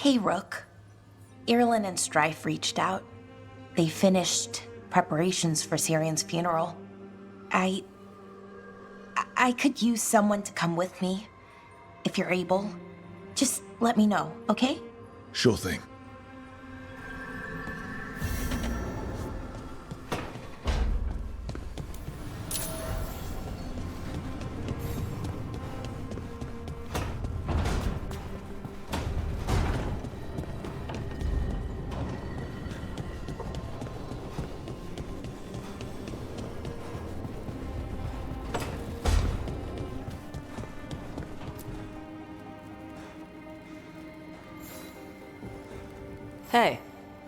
Hey, Rook. Irlin and Strife reached out. They finished preparations for Syrian's funeral. I could use someone to come with me. If you're able, just let me know, okay? Sure thing. Hey,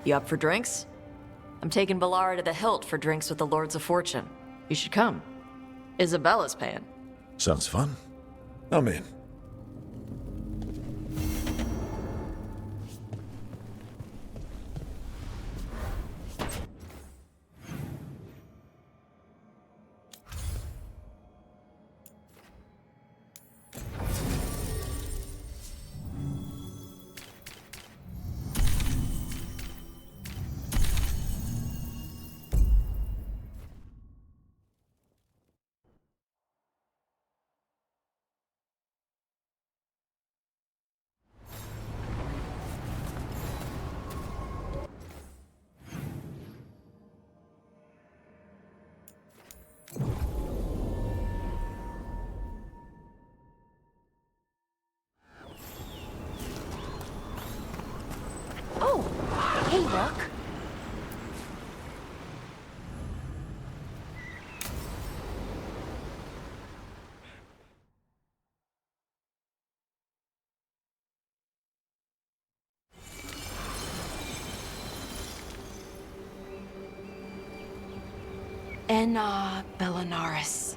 you up for drinks? I'm taking Bellara to the Hilt for drinks with the Lords of Fortune. You should come. Isabella's paying. Sounds fun. I'm in. Oh, hey, Rook. Enna Bellinaris.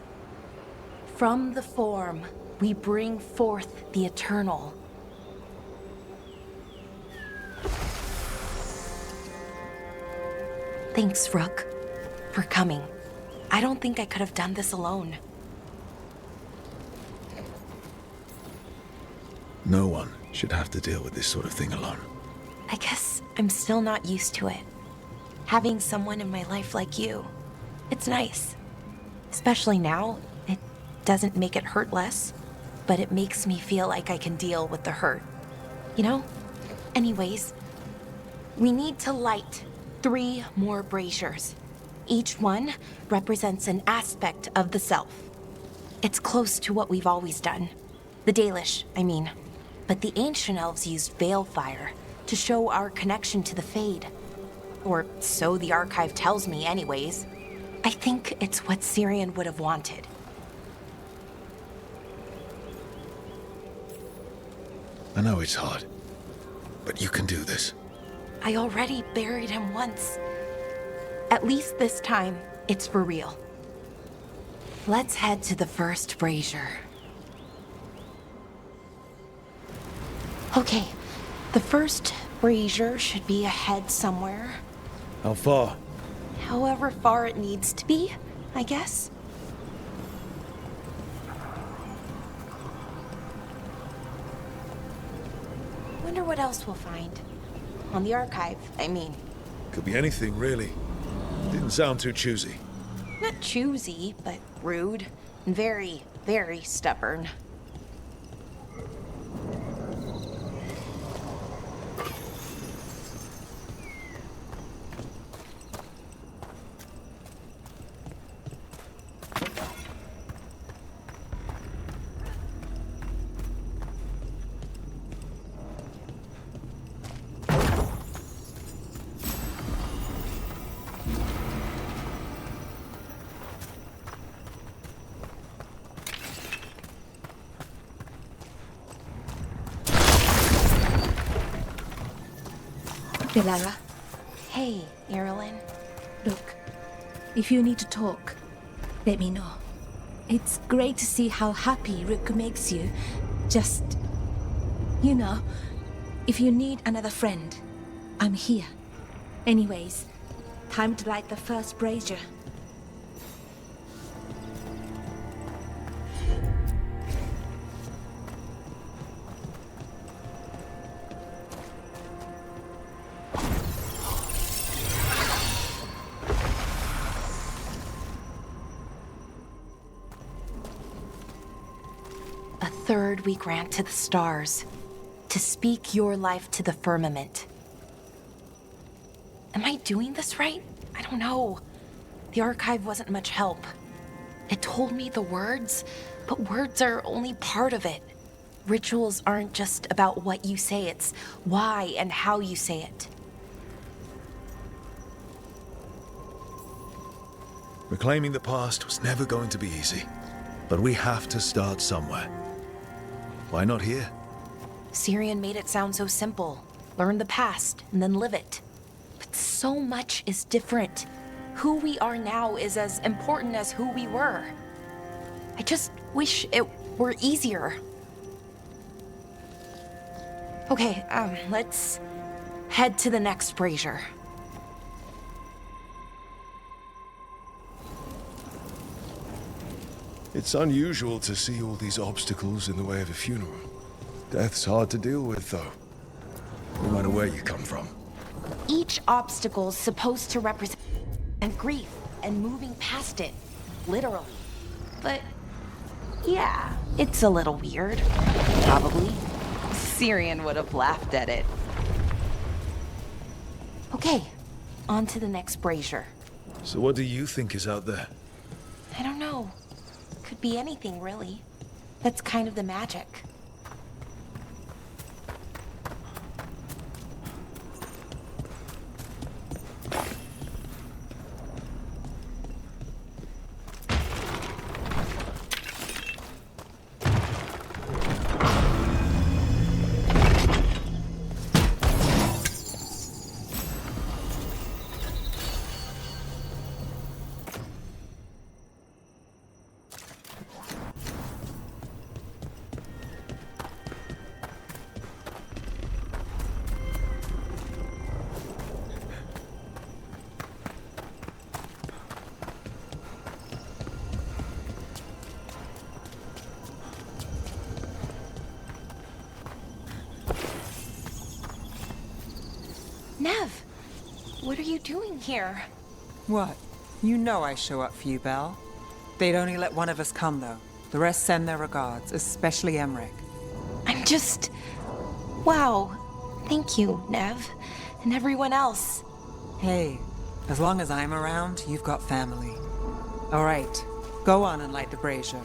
From the form, we bring forth the eternal. Thanks, Rook, for coming. I don't think I could have done this alone. No one should have to deal with this sort of thing alone. I guess I'm still not used to it. Having someone in my life like you, it's nice. Especially now, it doesn't make it hurt less, but it makes me feel like I can deal with the hurt. You know? Anyways, we need to light 3 more braziers. Each one represents an aspect of the self. It's close to what we've always done. The Dalish, I mean. But the ancient elves used Veilfire to show our connection to the Fade. Or so the archive tells me anyways. I think it's what Syrian would have wanted. I know it's hard, but you can do this. I already buried him once. At least this time, it's for real. Let's head to the first brazier. Okay, the first brazier should be ahead somewhere. How far? However far it needs to be, I guess. Wonder what else we'll find. On the archive, I mean. Could be anything, really. Didn't sound too choosy. Not choosy, but rude. And very, very stubborn. Bellara, Hey, Irlin. look, if you need to talk, let me know. It's great to see how happy Rook makes you. Just, you know, if you need another friend, I'm here. Anyways, time to light the first brazier. third we grant to the stars, to speak your life to the firmament. Am I doing this right? I don't know. The archive wasn't much help. It told me the words, but words are only part of it. Rituals aren't just about what you say, it's why and how you say it. Reclaiming the past was never going to be easy, but we have to start somewhere. Why not here? Syrian made it sound so simple. Learn the past and then live it. But so much is different. Who we are now is as important as who we were. I just wish it were easier. Okay, let's head to the next brazier. It's unusual to see all these obstacles in the way of a funeral. Death's hard to deal with, though, no matter where you come from. Each obstacle's supposed to represent grief and moving past it, literally. But yeah, it's a little weird. Probably. Syrian would have laughed at it. Okay, on to the next brazier. So what do you think is out there? I don't know. Could be anything, really. That's kind of the magic. Nev, what are you doing here? What? You know I show up for you, Belle. They'd only let one of us come, though. The rest send their regards, especially Emmerich. I'm just... Wow. Thank you, Nev. And everyone else. Hey, as long as I'm around, you've got family. All right, go on and light the brazier.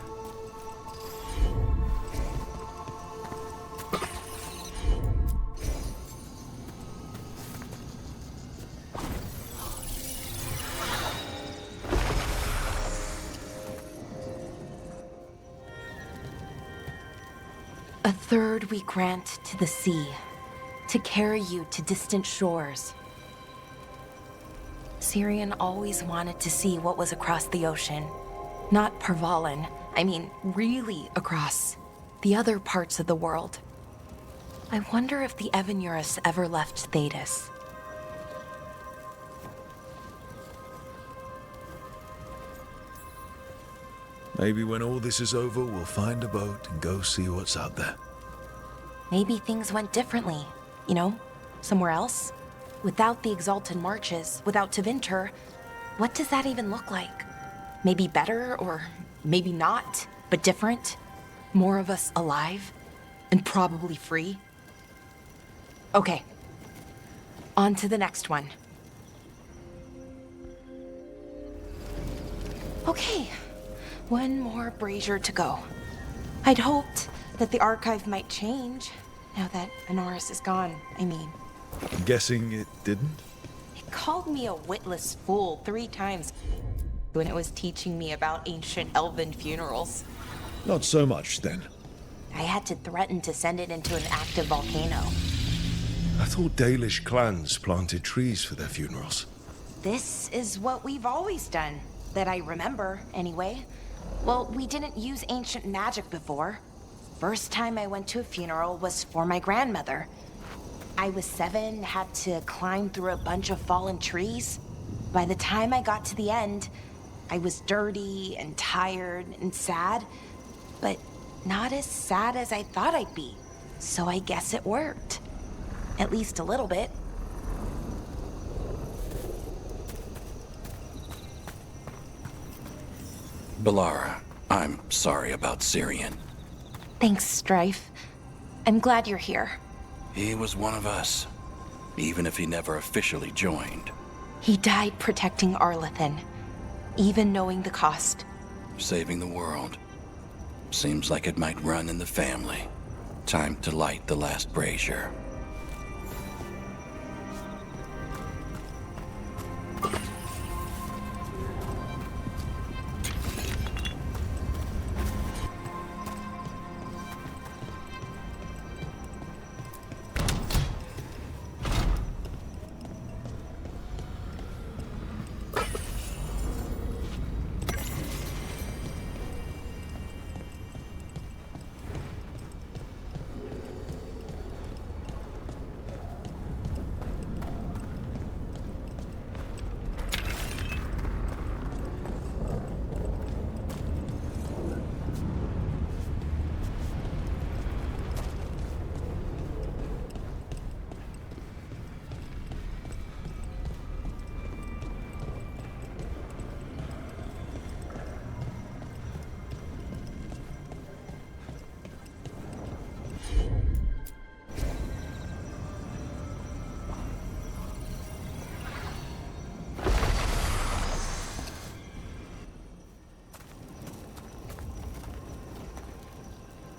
A third we grant to the sea, to carry you to distant shores. Syrian always wanted to see what was across the ocean. Not Parvalan, I mean really across. The other parts of the world. I wonder if the Evanurus ever left Thetis. Maybe when all this is over, we'll find a boat and go see what's out there. Maybe things went differently, you know, somewhere else. Without the Exalted Marches, without Tevinter, what does that even look like? Maybe better, or maybe not, but different? More of us alive, and probably free? Okay, on to the next one. Okay, one more brazier to go. I'd hoped that the archive might change, now that Honoris is gone, I mean. I'm guessing it didn't? It called me a witless fool 3 times when it was teaching me about ancient elven funerals. Not so much, then. I had to threaten to send it into an active volcano. I thought Dalish clans planted trees for their funerals. This is what we've always done, that I remember, anyway. Well, we didn't use ancient magic before. First time I went to a funeral was for my grandmother. I was 7, had to climb through a bunch of fallen trees. By the time I got to the end, I was dirty and tired and sad, but not as sad as I thought I'd be. So I guess it worked. At least a little bit. Balara, I'm sorry about Syrian. Thanks, Strife. I'm glad you're here. He was one of us, even if he never officially joined. He died protecting Arlathan, even knowing the cost. Saving the world. Seems like it might run in the family. Time to light the last brazier.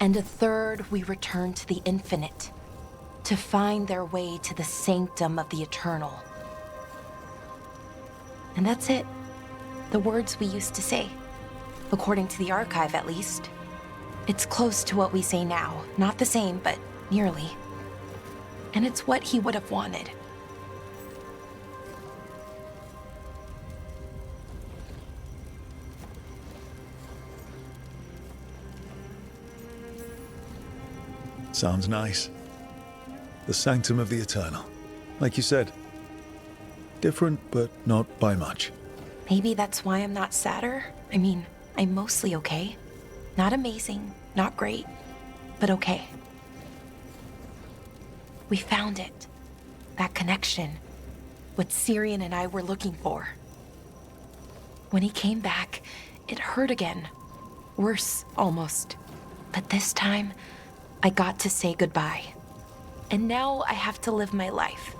And a third we return to the infinite, to find their way to the sanctum of the eternal. And that's it. The words we used to say. According to the archive, at least. It's close to what we say now. Not the same, but nearly. And it's what he would have wanted. Sounds nice. The sanctum of the eternal. Like you said. Different, but not by much. Maybe that's why I'm not sadder. I mean, I'm mostly okay. Not amazing, not great, but okay. We found it. That connection. What Syrian and I were looking for. When he came back, it hurt again. Worse, almost. But this time, I got to say goodbye. And now I have to live my life.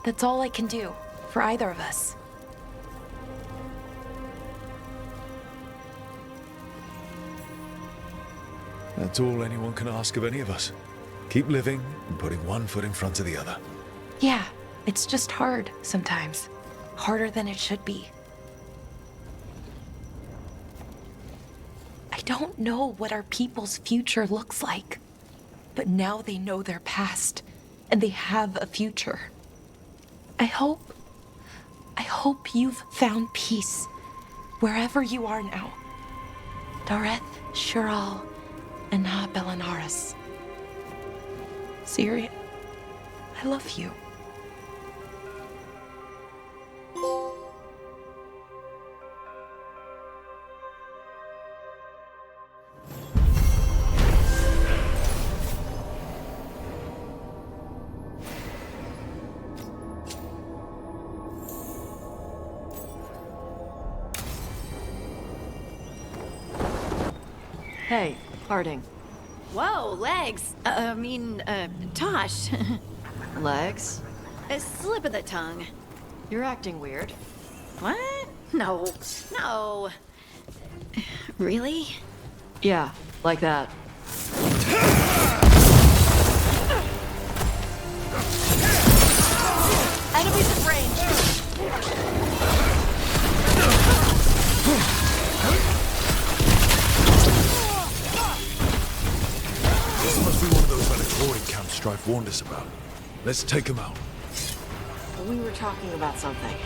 That's all I can do, for either of us. That's all anyone can ask of any of us. Keep living and putting one foot in front of the other. Yeah, it's just hard sometimes. Harder than it should be. I don't know what our people's future looks like. But now they know their past, and they have a future. I hope you've found peace, wherever you are now. Dareth, Shural, and Na Belanaris. Syrian, I love you. Hey, Harding. Whoa, legs. Tosh. Legs? A slip of the tongue. You're acting weird. What? No. No. Really? Yeah, like that. Enemies in range. This must be one of those Veilguard camps Strife warned us about. Let's take him out. We were talking about something.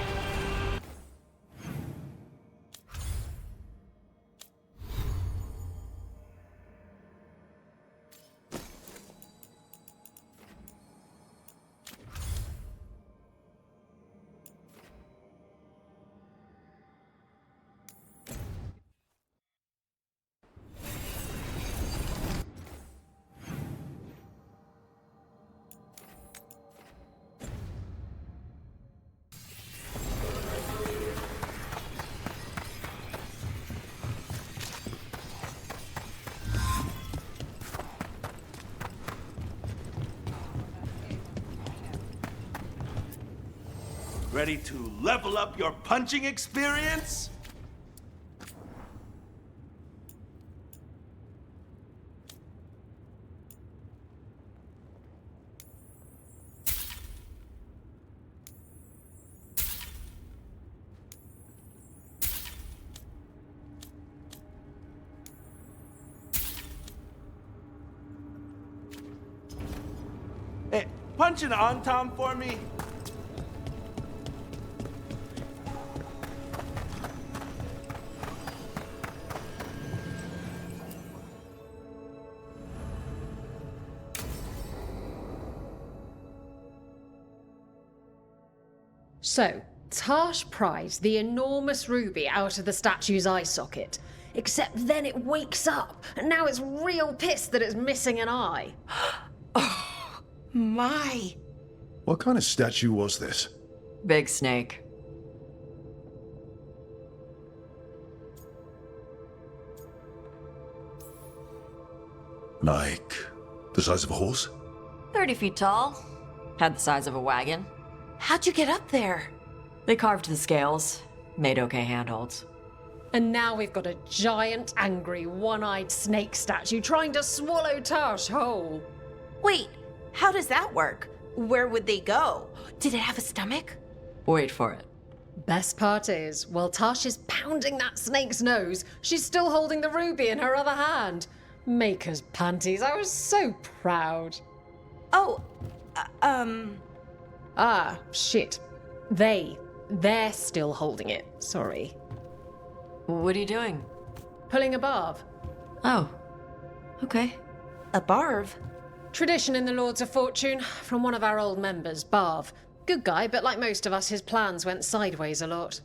Ready to level up your punching experience? Hey, punch an on-tom for me. So, Tash pries the enormous ruby out of the statue's eye socket. Except then it wakes up, and now it's real pissed that it's missing an eye. Oh, my. What kind of statue was this? Big snake. Like, the size of a horse? 30 feet tall. Had the size of a wagon. How'd you get up there? They carved the scales. Made okay handholds. And now we've got a giant, angry, one-eyed snake statue trying to swallow Tash whole. Wait, how does that work? Where would they go? Did it have a stomach? Wait for it. Best part is, while Tash is pounding that snake's nose, she's still holding the ruby in her other hand. Maker's panties, I was so proud. Oh, Ah, shit. They're still holding it, sorry. What are you doing? Pulling a barb. Oh. Okay. a barv? Tradition in the Lords of Fortune, from one of our old members, Barv. Good guy, but like most of us, his plans went sideways a lot.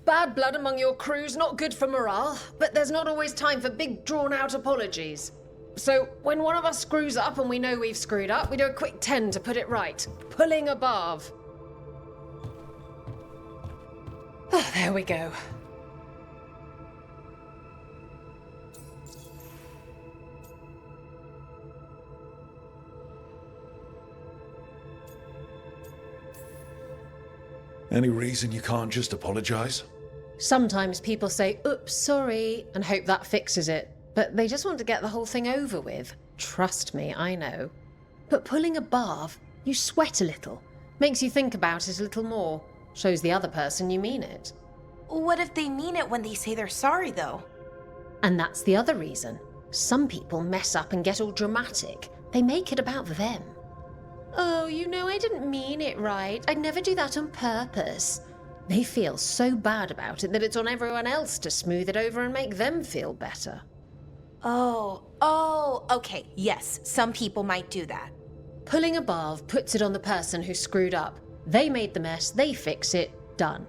Bad blood among your crew's not good for morale, but there's not always time for big, drawn-out apologies. So, when one of us screws up and we know we've screwed up, we do a quick 10 to put it right. Pulling a barv. Oh, there we go. Any reason you can't just apologize? Sometimes people say, oops, sorry, and hope that fixes it. But they just want to get the whole thing over with. Trust me, I know. But pulling a barv, you sweat a little. Makes you think about it a little more. Shows the other person you mean it. What if they mean it when they say they're sorry, though? And that's the other reason. Some people mess up and get all dramatic. They make it about them. Oh, you know, I didn't mean it right. I'd never do that on purpose. They feel so bad about it that it's on everyone else to smooth it over and make them feel better. Oh, okay, yes, some people might do that. Pulling a barv puts it on the person who screwed up. They made the mess, they fix it, done.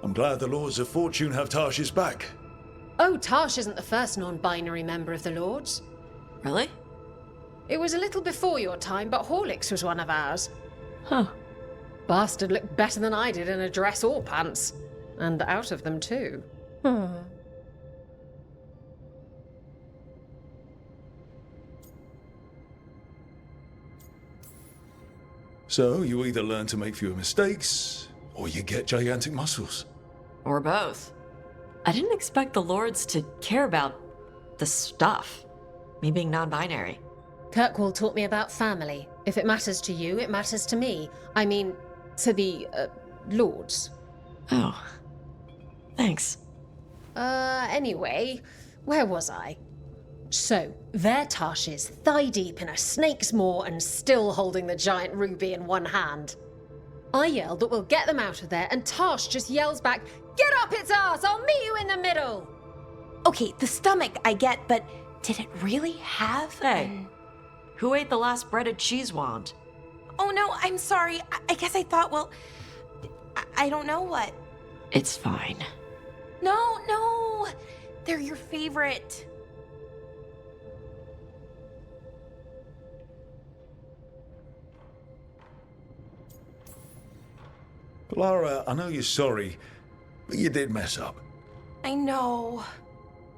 I'm glad the Lords of Fortune have Tarsh's back. Oh, Tash isn't the first non-binary member of the Lords. Really? It was a little before your time, but Horlicks was one of ours. Huh. Bastard looked better than I did in a dress or pants. And out of them, too. So, you either learn to make fewer mistakes, or you get gigantic muscles. Or both. I didn't expect the Lords to care about the stuff. Me being non-binary. Kirkwall taught me about family. If it matters to you, it matters to me. I mean, to the, Lords. Oh. Thanks. Anyway, where was I? So, there Tash is, thigh-deep in a snake's maw and still holding the giant ruby in one hand. I yell that we'll get them out of there, and Tash just yells back, "Get up its ass! I'll meet you in the middle!" Okay, the stomach I get, but did it really have Hey, who ate the last breaded cheese wand? Oh no, I'm sorry. I guess I thought, well, I don't know what. It's fine. No, they're your favorite. Lara, I know you're sorry, but you did mess up. I know.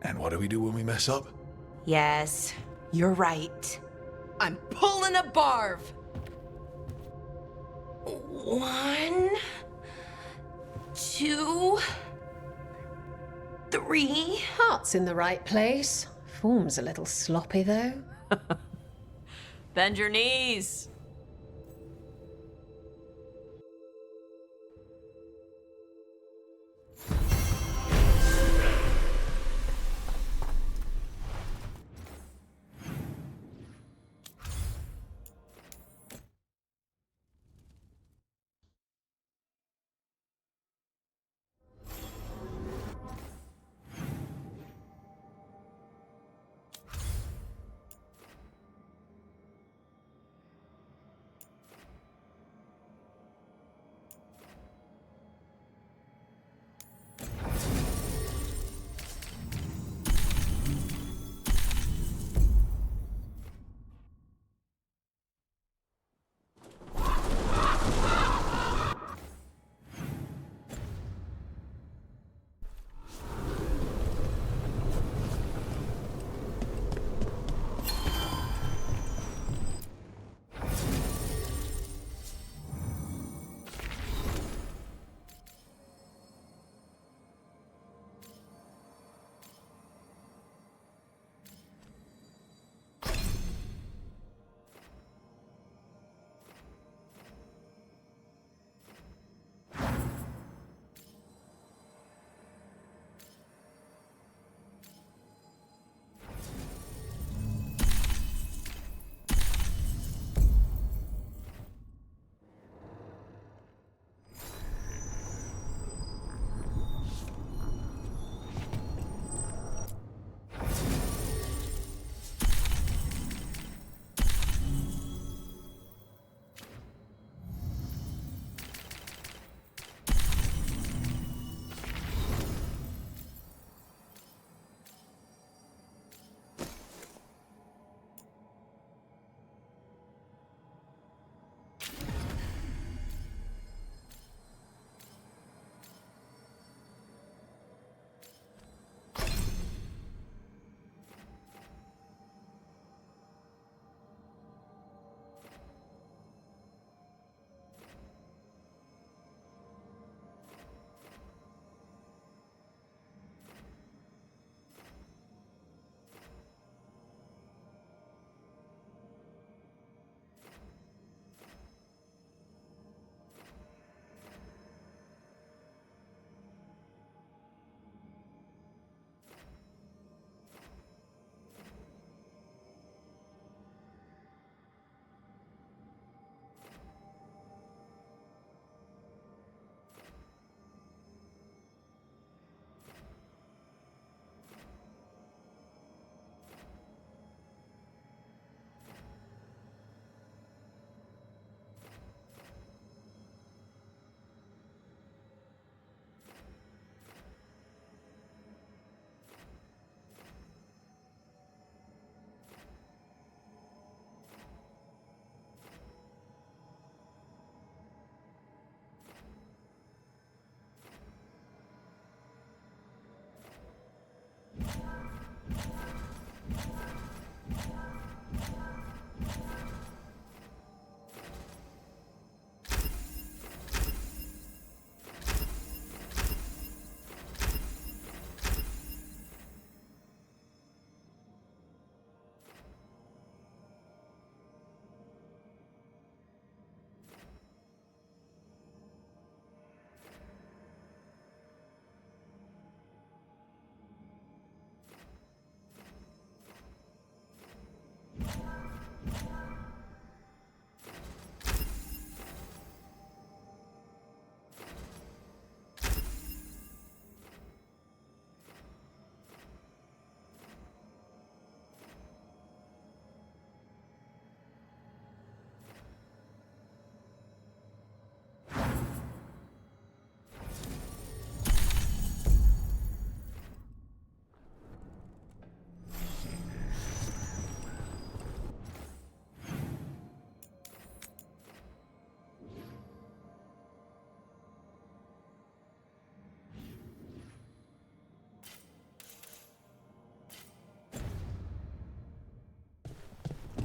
And what do we do when we mess up? Yes, you're right. I'm pulling a barv. 1, 2, 3. Heart's in the right place. Form's a little sloppy, though. Bend your knees.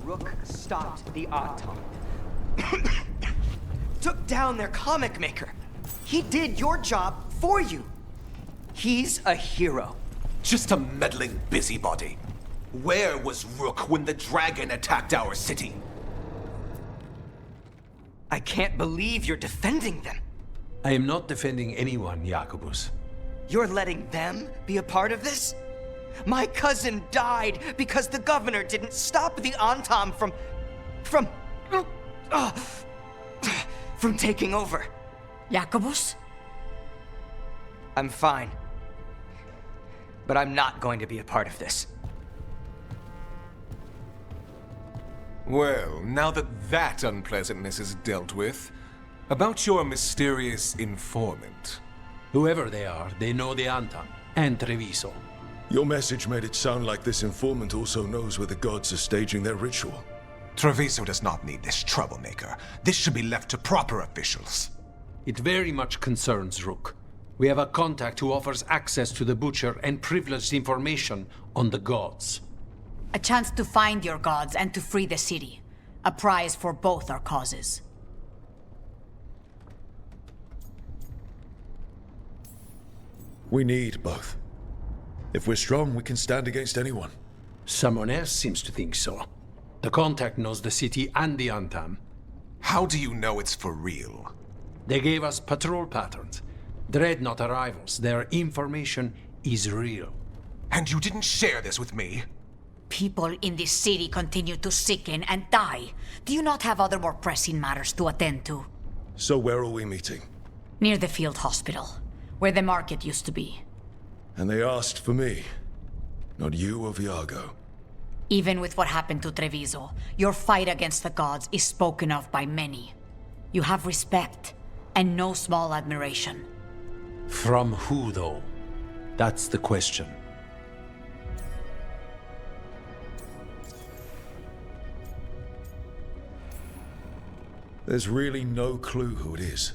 Rook stopped the Autumn. Took down their comic maker. He did your job for you. He's a hero. Just a meddling busybody. Where was Rook when the dragon attacked our city? I can't believe you're defending them. I am not defending anyone, Jacobus. You're letting them be a part of this? My cousin died because the governor didn't stop the Antam from taking over. Jacobus? I'm fine. But I'm not going to be a part of this. Well, now that that unpleasantness is dealt with, about your mysterious informant. Whoever they are, they know the Antam and Treviso. Your message made it sound like this informant also knows where the gods are staging their ritual. Treviso does not need this troublemaker. This should be left to proper officials. It very much concerns Rook. We have a contact who offers access to the Butcher and privileged information on the gods. A chance to find your gods and to free the city. A prize for both our causes. We need both. If we're strong, we can stand against anyone. Someone else seems to think so. The contact knows the city and the Antam. How do you know it's for real? They gave us patrol patterns. Dreadnought arrivals. Their information is real. And you didn't share this with me? People in this city continue to sicken and die. Do you not have other more pressing matters to attend to? So where are we meeting? Near the field hospital, where the market used to be. And they asked for me, not you or Viago. Even with what happened to Treviso, your fight against the gods is spoken of by many. You have respect, and no small admiration. From who, though? That's the question. There's really no clue who it is.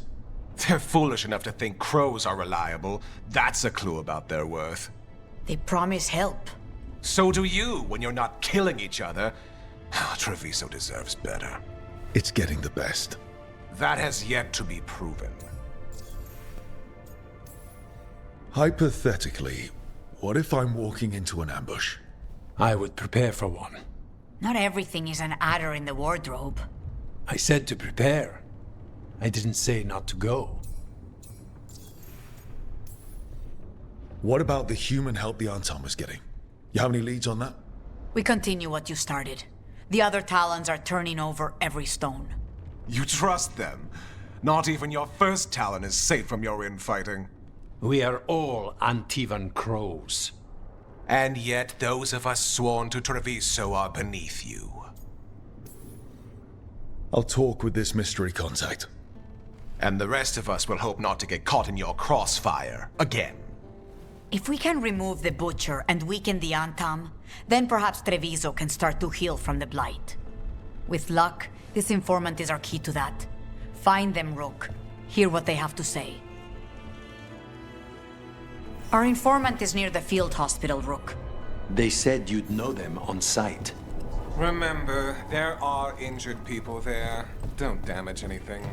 They're foolish enough to think crows are reliable. That's a clue about their worth. They promise help. So do you when you're not killing each other. Treviso deserves better. It's getting the best. That has yet to be proven. Hypothetically, what if I'm walking into an ambush? I would prepare for one. Not everything is an adder in the wardrobe. I said to prepare. I didn't say not to go. What about the human help the Antam was getting? You have any leads on that? We continue what you started. The other Talons are turning over every stone. You trust them? Not even your first Talon is safe from your infighting. We are all Antivan crows. And yet those of us sworn to Treviso are beneath you. I'll talk with this mystery contact. And the rest of us will hope not to get caught in your crossfire again. If we can remove the Butcher and weaken the Antam, then perhaps Treviso can start to heal from the Blight. With luck, this informant is our key to that. Find them, Rook. Hear what they have to say. Our informant is near the field hospital, Rook. They said you'd know them on sight. Remember, there are injured people there. Don't damage anything.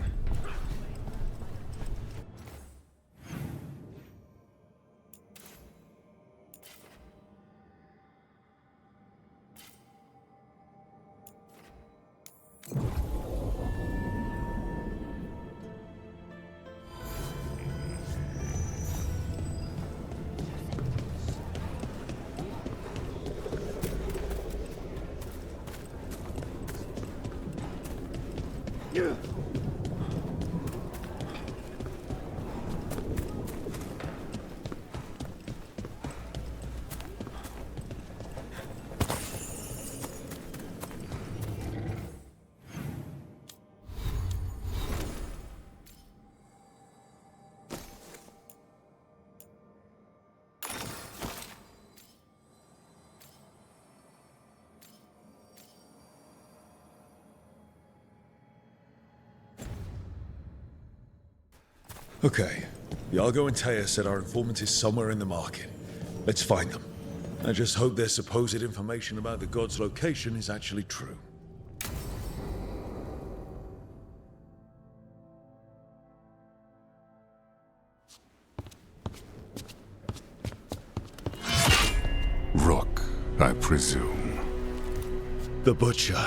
Okay. Viago and Taya said our informant is somewhere in the market. Let's find them. I just hope their supposed information about the god's location is actually true. I presume. The Butcher.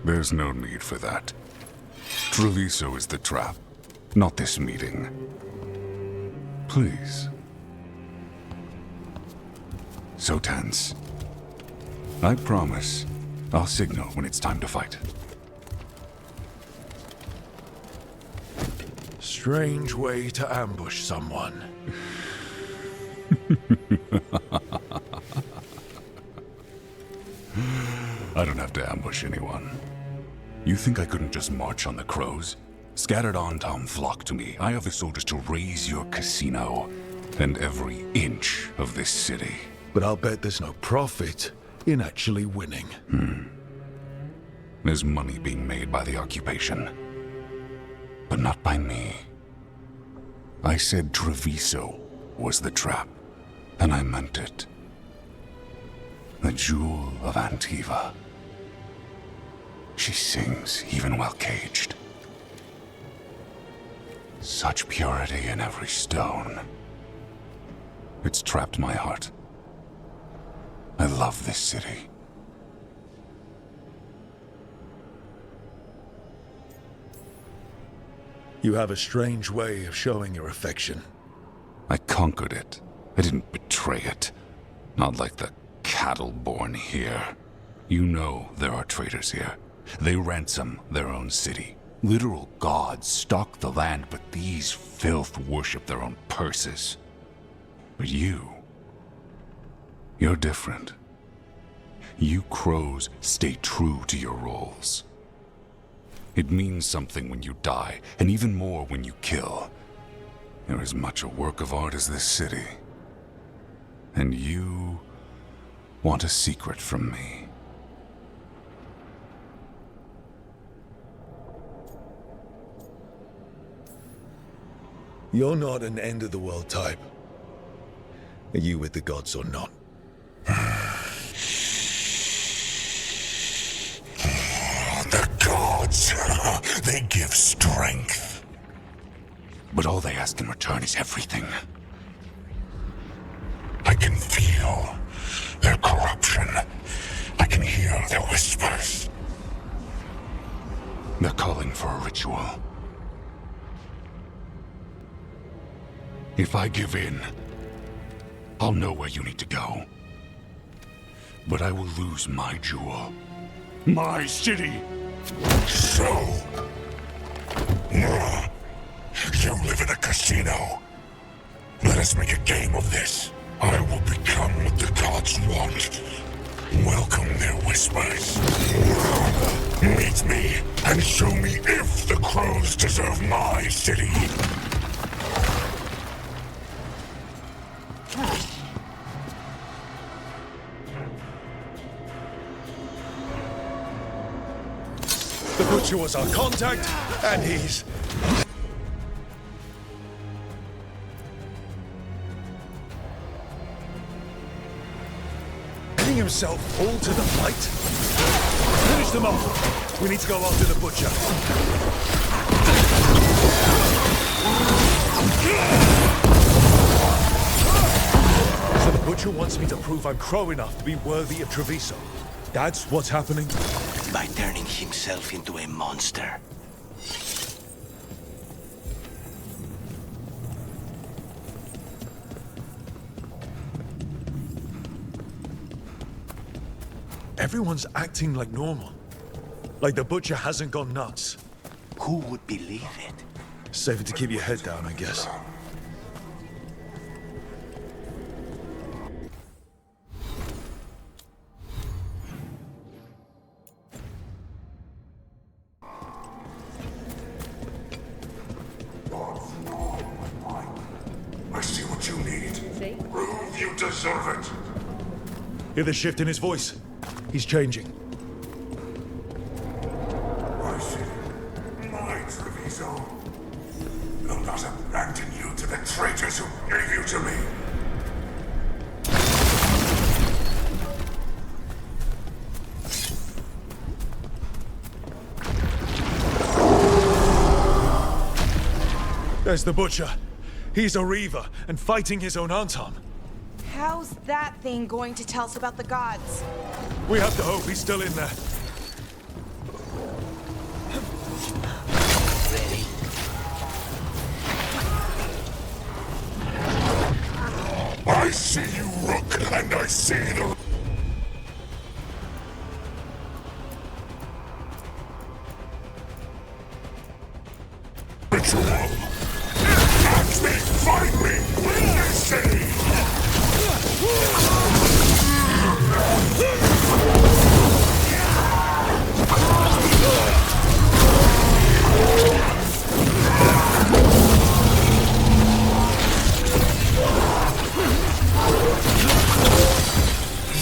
There's no need for that. Treviso is the trap, not this meeting. Please. So tense. I promise I'll signal when it's time to fight. Strange way to ambush someone. I don't have to ambush anyone. You think I couldn't just march on the crows? Scattered Antom flock to me. I have the soldiers to raise your casino and every inch of this city. But I'll bet there's no profit in actually winning. There's money being made by the occupation. But not by me. I said Treviso was the trap, and I meant it. The Jewel of Antiva. She sings even while caged. Such purity in every stone. It's trapped my heart. I love this city. You have a strange way of showing your affection. I conquered it. I didn't betray it. Not like the cattle born here. You know there are traitors here. They ransom their own city. Literal gods stalk the land, but these filth worship their own purses. But you're different. You crows stay true to your roles. It means something when you die, and even more when you kill. You're as much a work of art as this city. And you want a secret from me. You're not an end-of-the-world type. Are you with the gods or not? The gods, they give strength. But all they ask in return is everything. I can feel their corruption. I can hear their whispers. They're calling for a ritual. If I give in, I'll know where you need to go. But I will lose my jewel. My city! So... you live in a casino. Let us make a game of this. I will become what the gods want. Welcome their whispers. Meet me and show me if the crows deserve my city. The Butcher was our contact, and he's... letting himself fall to the fight? Finish them off. We need to go after the Butcher. So the Butcher wants me to prove I'm crow enough to be worthy of Treviso. That's what's happening? By turning himself into a monster. Everyone's acting like normal. Like the Butcher hasn't gone nuts. Who would believe it? Safer to keep your head down, I guess. I see what you need. Prove you deserve it. Hear the shift in his voice? He's changing. I see. My Treviso. Will not abandon you to the traitors who gave you to me. There's the Butcher. He's a Reaver and fighting his own Antom. How's that thing going to tell us about the gods? We have to hope he's still in there. Ready? I see you, Rook, and I see the... ritual. Catch me, find me, when they say...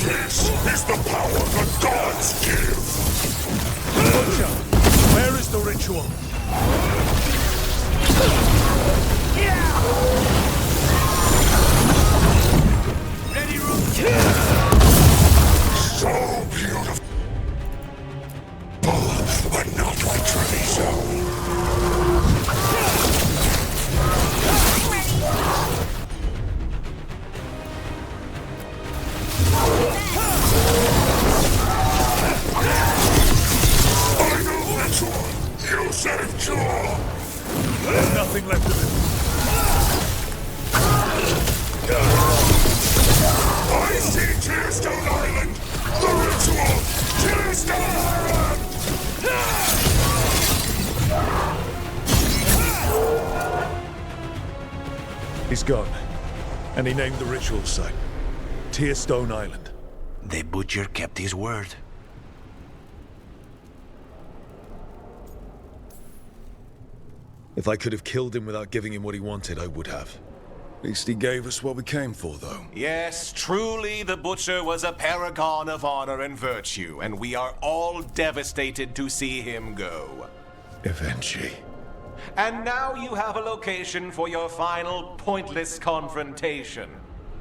This is the power the gods give! Butcher, where is the ritual? Ready, Rook? So beautiful, but not like Treviso. Final ritual. You saved Jaw. There's nothing left of it. I see Tearstone Island. The ritual. Tearstone Island. He's gone. And he named the ritual site Tearstone Island. The butcher kept his word. If I could have killed him without giving him what he wanted, I would have. At least he gave us what we came for, though. Yes, truly the Butcher was a paragon of honor and virtue, and we are all devastated to see him go. Eventually. And now you have a location for your final pointless confrontation.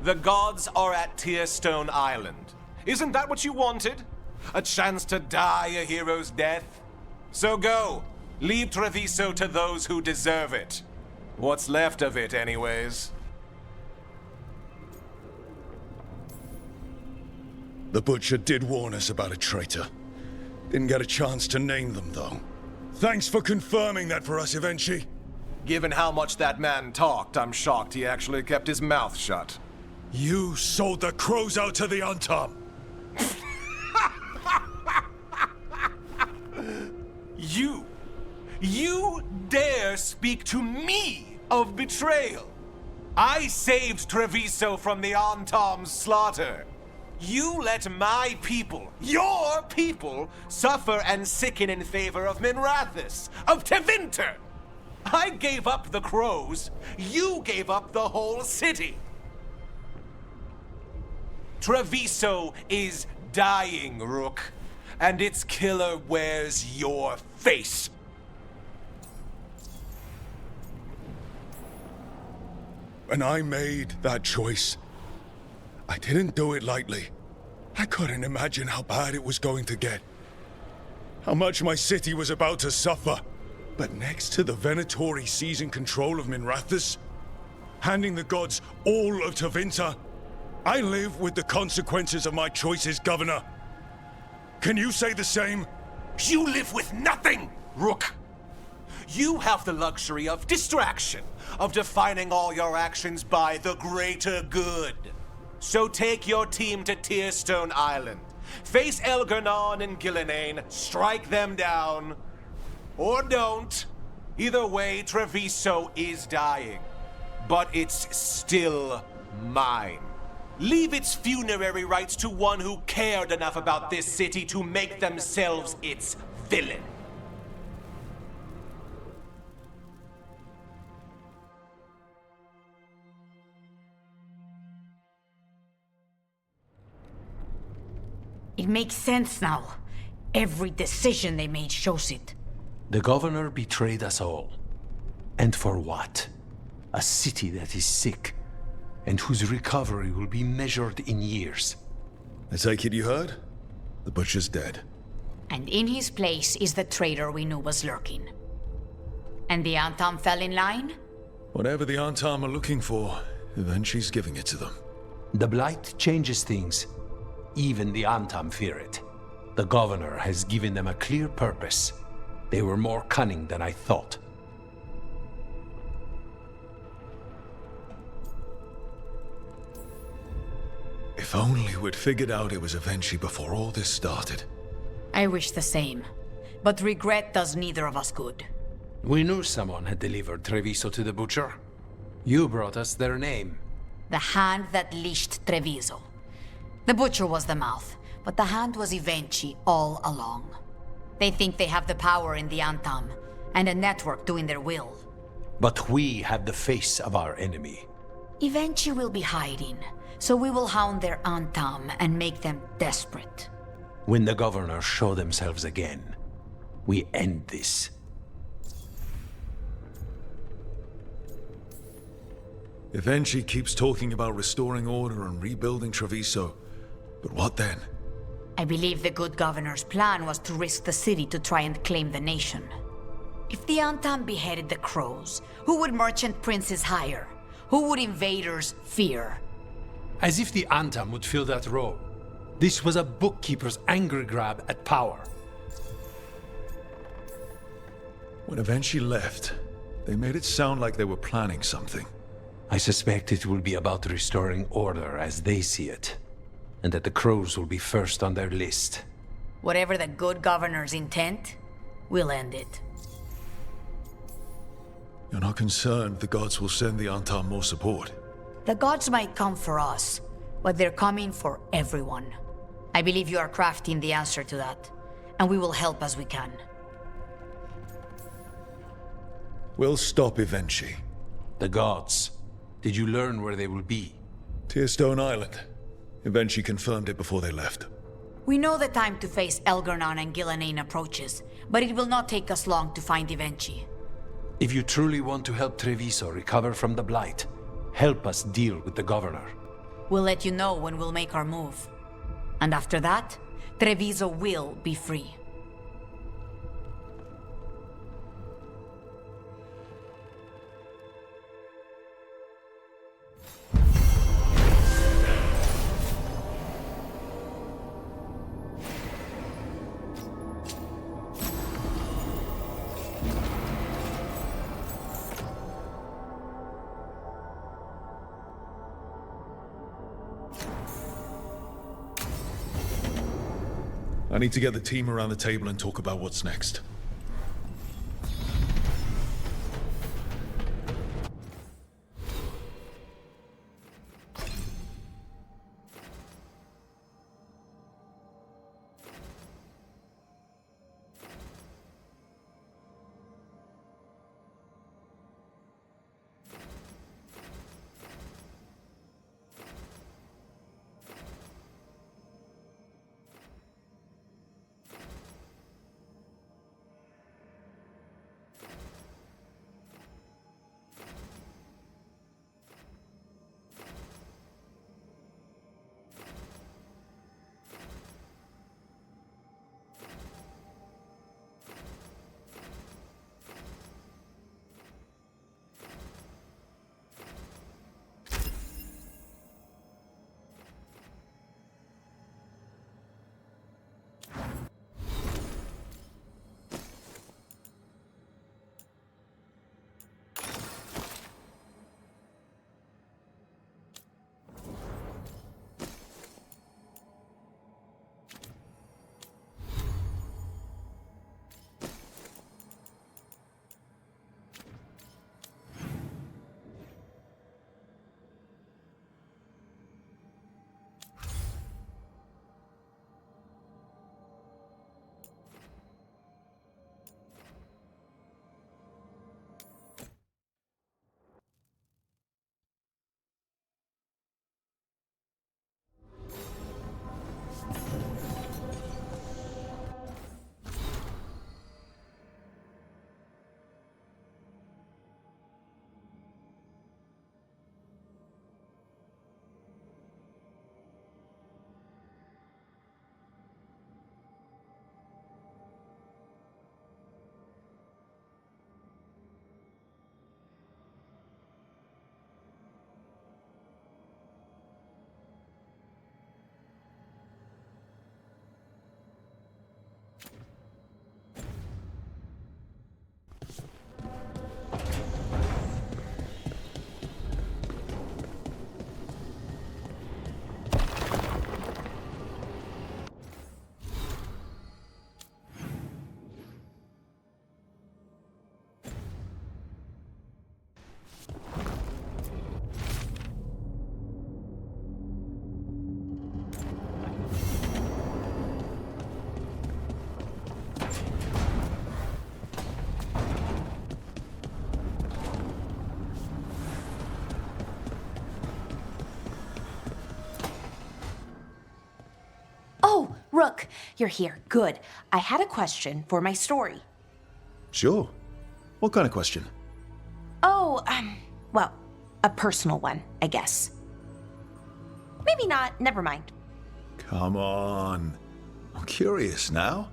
The gods are at Tearstone Island. Isn't that what you wanted? A chance to die a hero's death? So go. Leave Treviso to those who deserve it. What's left of it, anyways. The Butcher did warn us about a traitor. Didn't get a chance to name them, though. Thanks for confirming that for us, Eventually. Given how much that man talked, I'm shocked he actually kept his mouth shut. You sold the crows out to the Antam. You dare speak to me of betrayal? I saved Treviso from the Antam's slaughter. You let my people, your people, suffer and sicken in favor of Minrathous, of Tevinter. I gave up the crows. You gave up the whole city. Treviso is dying, Rook, and its killer wears your face. When I made that choice, I didn't do it lightly. I couldn't imagine how bad it was going to get. How much my city was about to suffer. But next to the Venatori seizing control of Minrathous, handing the gods all of Tevinter, I live with the consequences of my choices, Governor. Can you say the same? You live with nothing, Rook. You have the luxury of distraction, of defining all your actions by the greater good. So take your team to Tearstone Island. Face Elgernon and Gillenane, strike them down. Or don't. Either way, Treviso is dying. But it's still mine. Leave its funerary rites to one who cared enough about this city to make themselves its villain. It makes sense now. Every decision they made shows it. The governor betrayed us all. And for what? A city that is sick, and whose recovery will be measured in years. I take it you heard? The Butcher's dead. And in his place is the traitor we knew was lurking. And the Antam fell in line? Whatever the Antam are looking for, Eventually's giving it to them. The Blight changes things. Even the Antam fear it. The governor has given them a clear purpose. They were more cunning than I thought. If only we'd figured out it was Avenchi before all this started. I wish the same. But regret does neither of us good. We knew someone had delivered Treviso to the butcher. You brought us their name. The hand that leashed Treviso. The butcher was the mouth, but the hand was Avenchi all along. They think they have the power in the Antam, and a network doing their will. But we have the face of our enemy. Avenchi will be hiding, so we will hound their Antam and make them desperate. When the governors show themselves again, we end this. Avenchi keeps talking about restoring order and rebuilding Treviso. But what then? I believe the good governor's plan was to risk the city to try and claim the nation. If the Antam beheaded the crows, who would merchant princes hire? Who would invaders fear? As if the Antam would fill that role. This was a bookkeeper's angry grab at power. When Avenchi left, they made it sound like they were planning something. I suspect it will be about restoring order as they see it, and that the crows will be first on their list. Whatever the good governor's intent, we'll end it. You're not concerned the gods will send the Antam more support? The gods might come for us, but they're coming for everyone. I believe you are crafting the answer to that, and we will help as we can. We'll stop Avenchi. The gods. Did you learn where they will be? Tearstone Island. Avenchi confirmed it before they left. We know the time to face Elgar'nan and Gillenane approaches, but it will not take us long to find Avenchi. If you truly want to help Treviso recover from the Blight, help us deal with the governor. We'll let you know when we'll make our move. And after that, Treviso will be free. I need to get the team around the table and talk about what's next. Rook, you're here. Good. I had a question for my story. Sure. What kind of question? Oh, well, a personal one, I guess. Maybe not. Never mind. Come on. I'm curious now.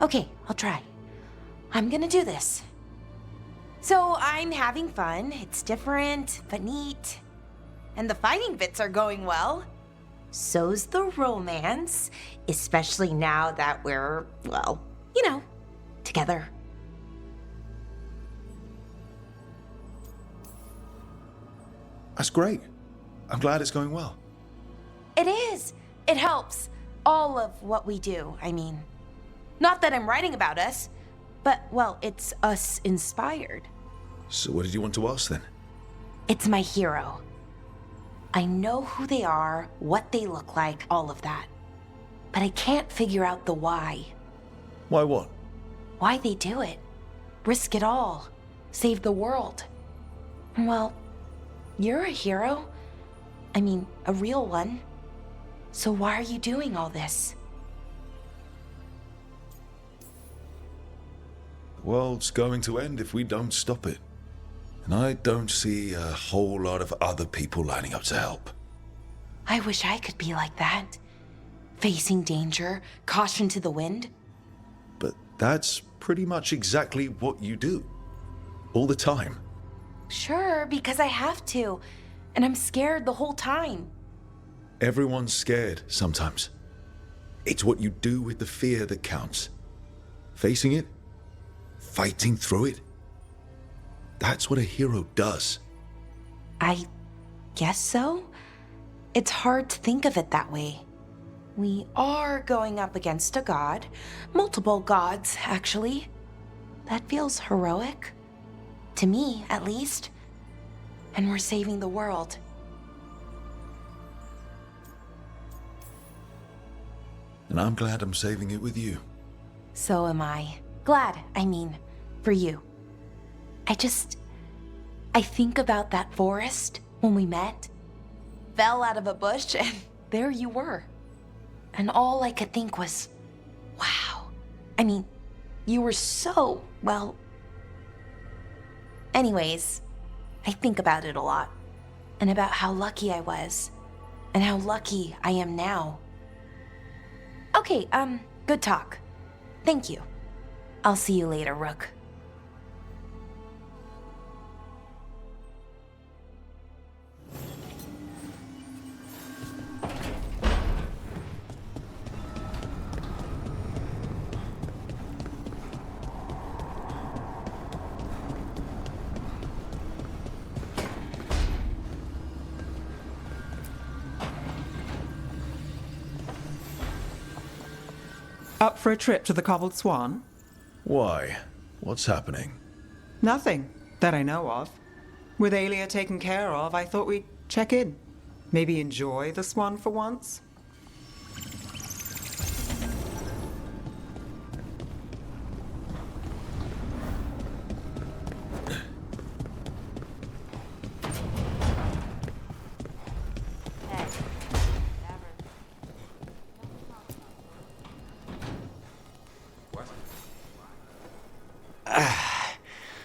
Okay, I'll try. I'm gonna do this. So I'm having fun. It's different, but neat. And the fighting bits are going well. So's the romance, especially now that we're, well, you know, together. That's great. I'm glad it's going well. It is. It helps. All of what we do, I mean. Not that I'm writing about us, but, well, it's us inspired. So what did you want to ask then? It's my hero. I know who they are, what they look like, all of that. But I can't figure out the why. Why what? Why they do it. Risk it all. Save the world. Well, you're a hero. I mean, a real one. So why are you doing all this? The world's going to end if we don't stop it. And I don't see a whole lot of other people lining up to help. I wish I could be like that. Facing danger, caution to the wind. But that's pretty much exactly what you do. All the time. Sure, because I have to. And I'm scared the whole time. Everyone's scared sometimes. It's what you do with the fear that counts. Facing it, fighting through it. That's what a hero does. I guess so. It's hard to think of it that way. We are going up against a god. Multiple gods, actually. That feels heroic. To me, at least. And we're saving the world. And I'm glad I'm saving it with you. So am I. Glad, I mean, for you. I think about that forest when we met. Fell out of a bush and there you were. And all I could think was, wow. I mean, you were so, well... Anyways, I think about it a lot. And about how lucky I was. And how lucky I am now. Okay, good talk. Thank you. I'll see you later, Rook. Up for a trip to the Cobbled Swan? Why? What's happening? Nothing, that I know of. With Aelia taken care of, I thought we'd check in. Maybe enjoy the Swan for once?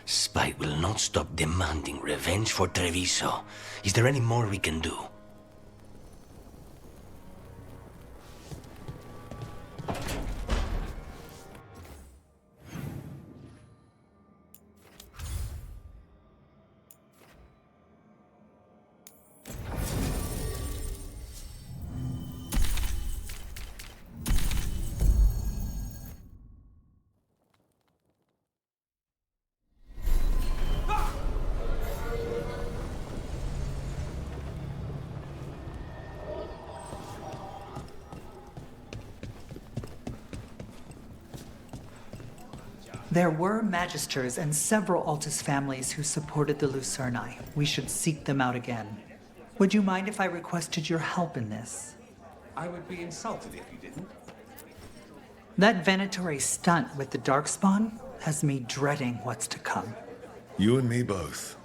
Spite will not stop demanding revenge for Treviso. Is there any more we can do? There were Magisters and several Altus families who supported the Lucerni. We should seek them out again. Would you mind if I requested your help in this? I would be insulted if you didn't. That Venatori stunt with the Darkspawn has me dreading what's to come. You and me both.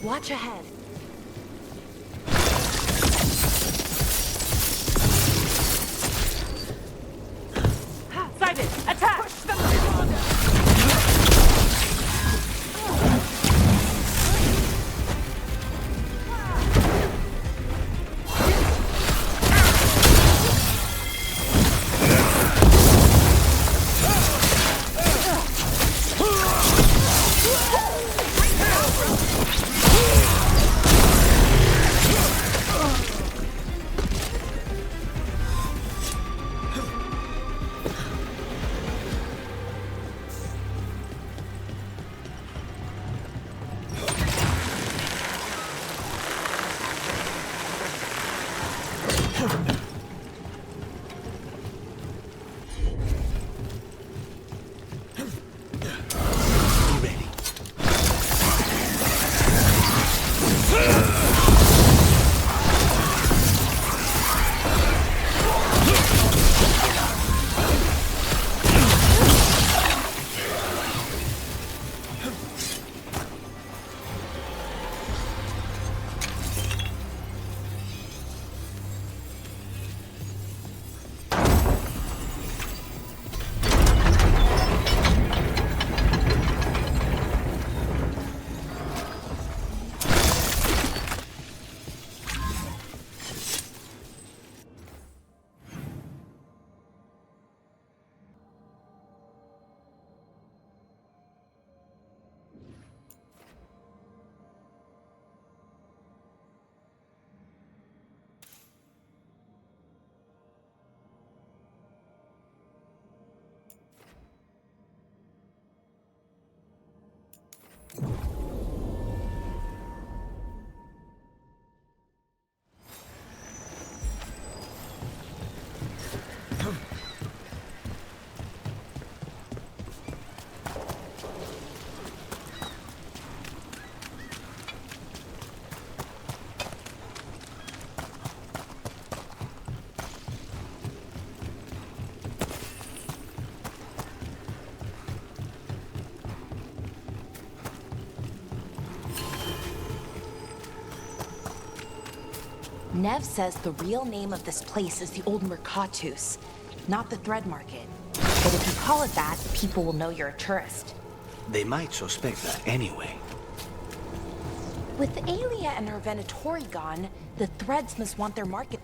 Watch ahead. Simon, attack! Push them Nev says the real name of this place is the Old Mercatus, not the Thread Market. But if you call it that, people will know you're a tourist. They might suspect that anyway. With Aelia and her Venatori gone, the Threads must want their market.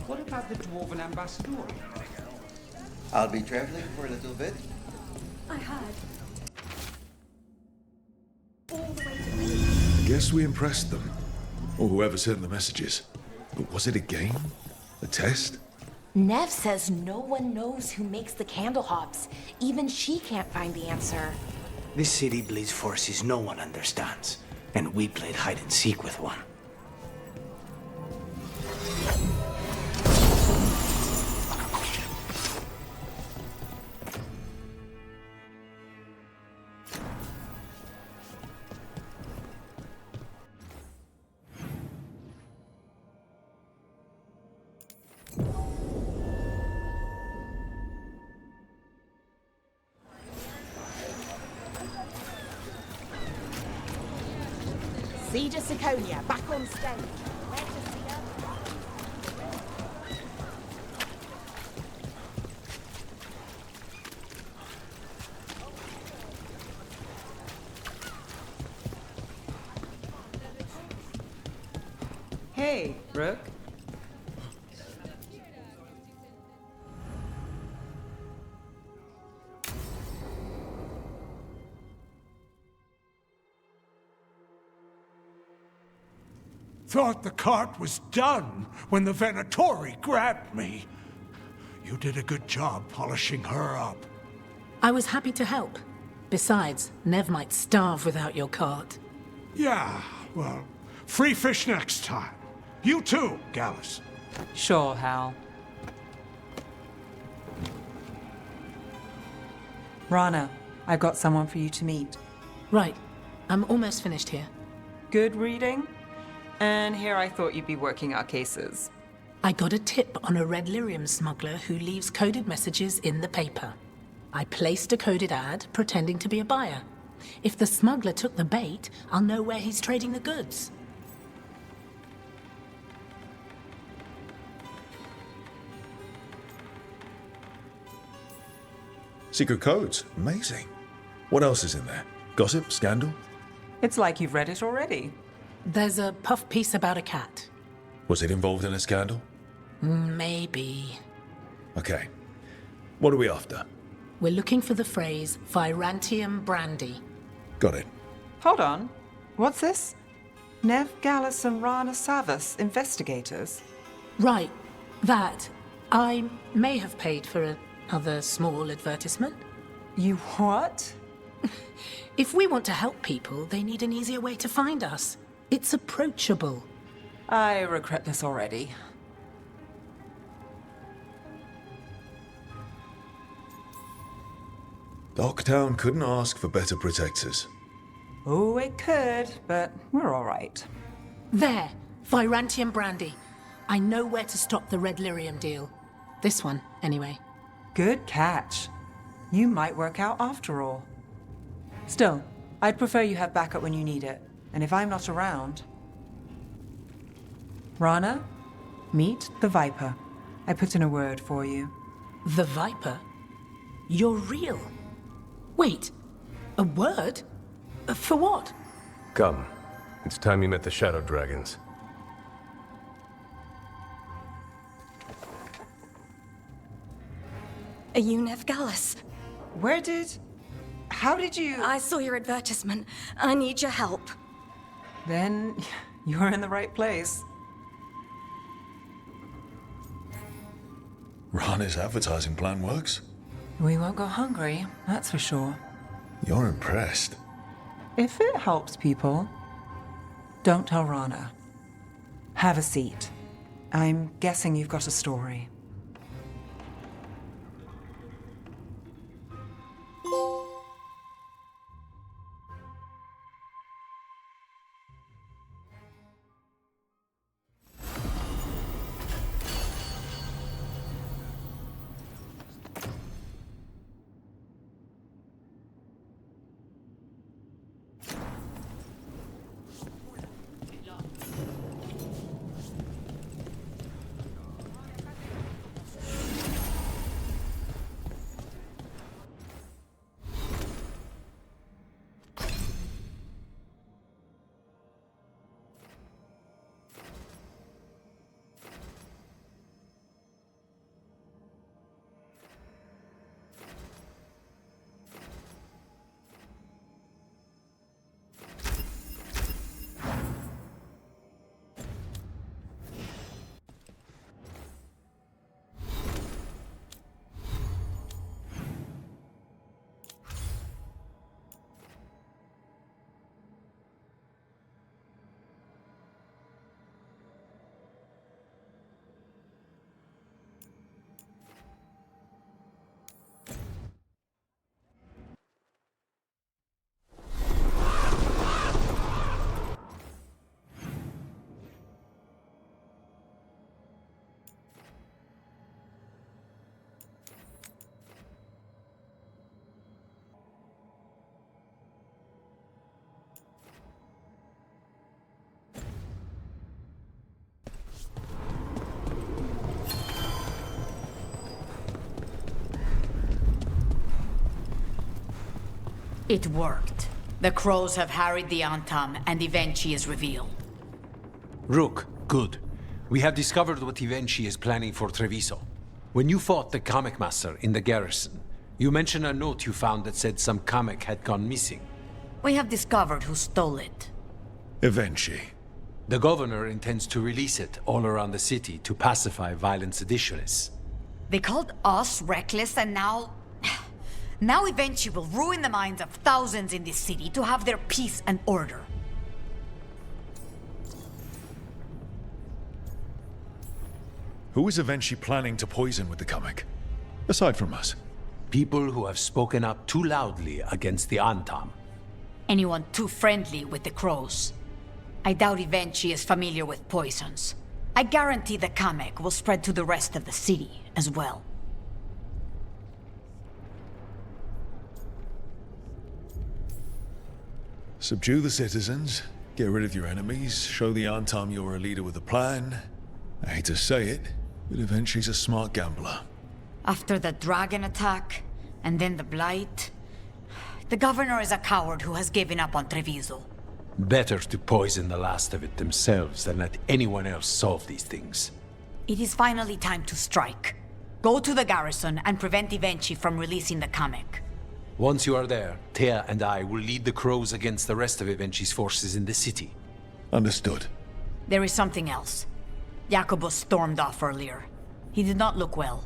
What about the Dwarven Ambassador? I'll be traveling for a little bit. I heard. Guess we impressed them. Or whoever sent the messages. But was it a game? A test? Nev says no one knows who makes the candle hops. Even she can't find the answer. This city bleeds forces no one understands, and we played hide and seek with one. Cedar Siconia, back on stage. Where to see her? Hey, Rook. thought the cart was done when the Venatori grabbed me. You did a good job polishing her up. I was happy to help. Besides, Nev might starve without your cart. Yeah, well, free fish next time. You too, Gallus. Sure, Hal. Rana, I've got someone for you to meet. Right. I'm almost finished here. Good reading? And here I thought you'd be working our cases. I got a tip on a red lyrium smuggler who leaves coded messages in the paper. I placed a coded ad pretending to be a buyer. If the smuggler took the bait, I'll know where he's trading the goods. Secret codes. Amazing. What else is in there? Gossip? Scandal? It's like you've read it already. There's a puff piece about a cat. Was it involved in a scandal? Maybe. Okay. What are we after? We're looking for the phrase Virantium brandy. Got it. Hold on. What's this? Nev, Gallus, and Rana Savas, investigators? Right. That. I may have paid for another small advertisement. You what? If we want to help people, they need an easier way to find us. It's approachable. I regret this already. Docktown couldn't ask for better protectors. Oh, it could, but we're all right. There. Virantium brandy. I know where to stop the red lyrium deal. This one, anyway. Good catch. You might work out after all. Still, I'd prefer you have backup when you need it. And if I'm not around... Rana, meet the Viper. I put in a word for you. The Viper? You're real? Wait, a word? For what? Come. It's time you met the Shadow Dragons. Are you Nev Gallus? How did you... I saw your advertisement. I need your help. Then you're in the right place. Rana's advertising plan works. We won't go hungry, that's for sure. You're impressed. If it helps people, don't tell Rana. Have a seat. I'm guessing you've got a story. It worked. The crows have harried the Antam, and Ivenchi is revealed. Rook, good. We have discovered what Ivenchi is planning for Treviso. When you fought the Kamek Master in the garrison, you mentioned a note you found that said some Kamek had gone missing. We have discovered who stole it. Ivenchi. The governor intends to release it all around the city to pacify violent seditionists. They called us reckless, and now... Now eventually will ruin the minds of thousands in this city to have their peace and order. Who is eventually planning to poison with the comic? Aside from us. People who have spoken up too loudly against the Antam. Anyone too friendly with the crows. I doubt Evenchi is familiar with poisons. I guarantee the Kamek will spread to the rest of the city as well. Subdue the citizens, get rid of your enemies, show the Antam you're a leader with a plan. I hate to say it, but Evenchi's a smart gambler. After the dragon attack, and then the blight, the governor is a coward who has given up on Treviso. Better to poison the last of it themselves than let anyone else solve these things. It is finally time to strike. Go to the garrison and prevent Evenchi from releasing the Kamek. Once you are there, Thea and I will lead the crows against the rest of Evenchi's forces in the city. Understood. There is something else. Jacobus stormed off earlier. He did not look well.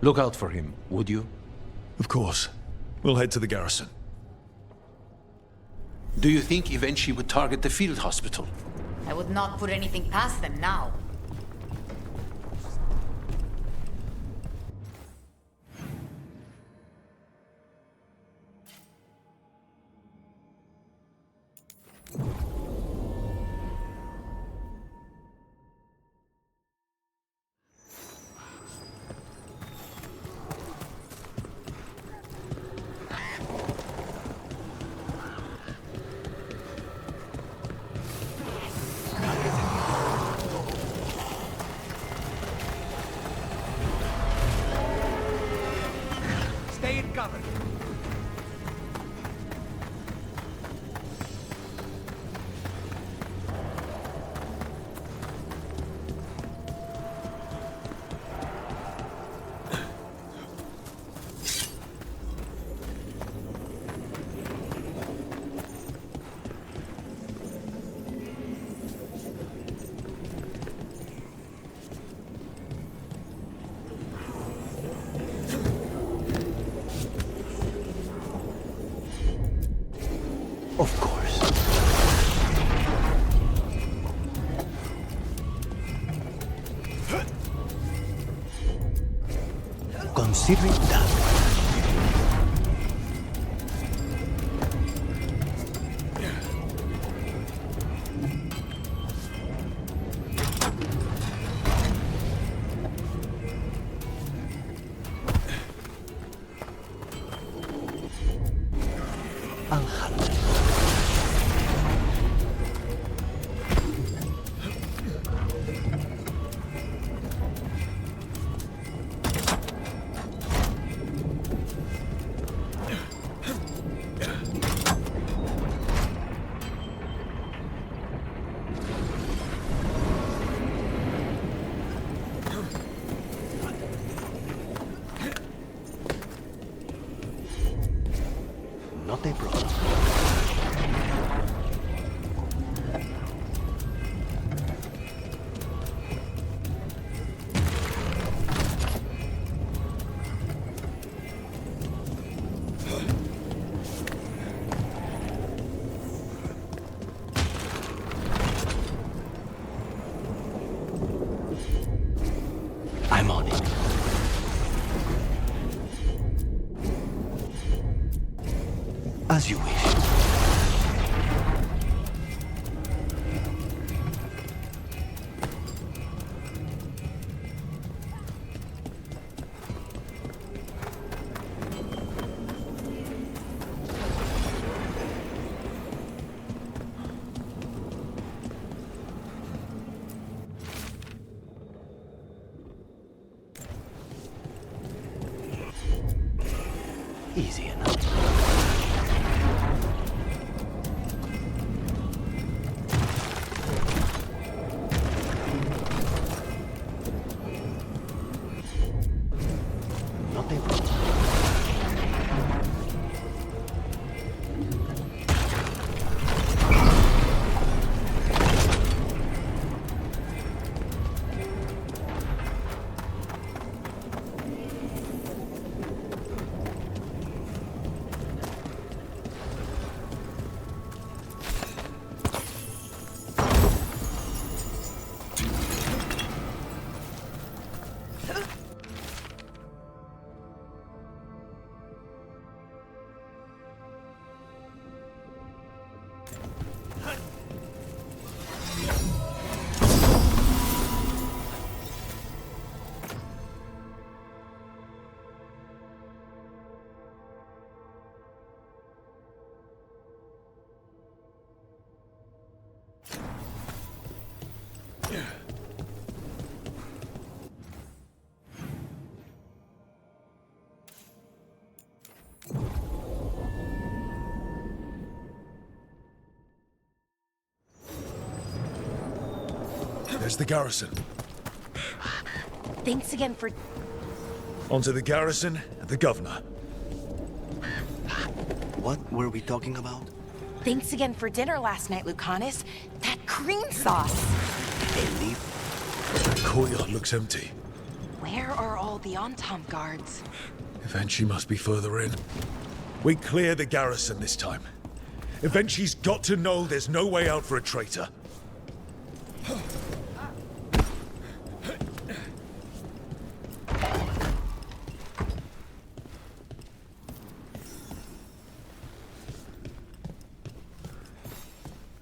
Look out for him, would you? Of course. We'll head to the garrison. Do you think Evenchi would target the field hospital? I would not put anything past them now. Stay in cover. Of course. Consider it done. Not a problem. I'm on it. As you wish. Easy enough. Not a problem. There's the garrison. Thanks again for... Onto the garrison and the governor. What were we talking about? Thanks again for dinner last night, Lucanus. That cream sauce. Ellie? The courtyard looks empty. Where are all the Antam guards? Eventually must be further in. We clear the garrison this time. Eventually's got to know there's no way out for a traitor.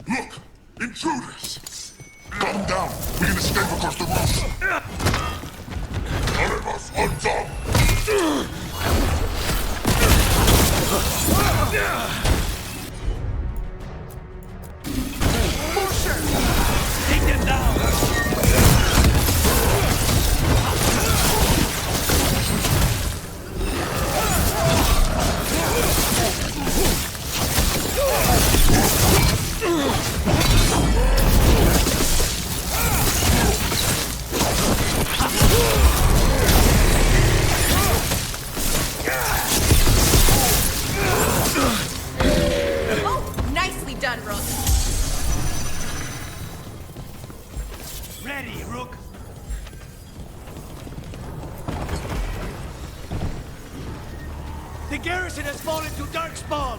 Look! Intruders! Calm down! We can escape across the roof! Arremas Antam! Take them down! Oh, nicely done, Rook. Ready, Rook. The garrison has fallen to Darkspawn.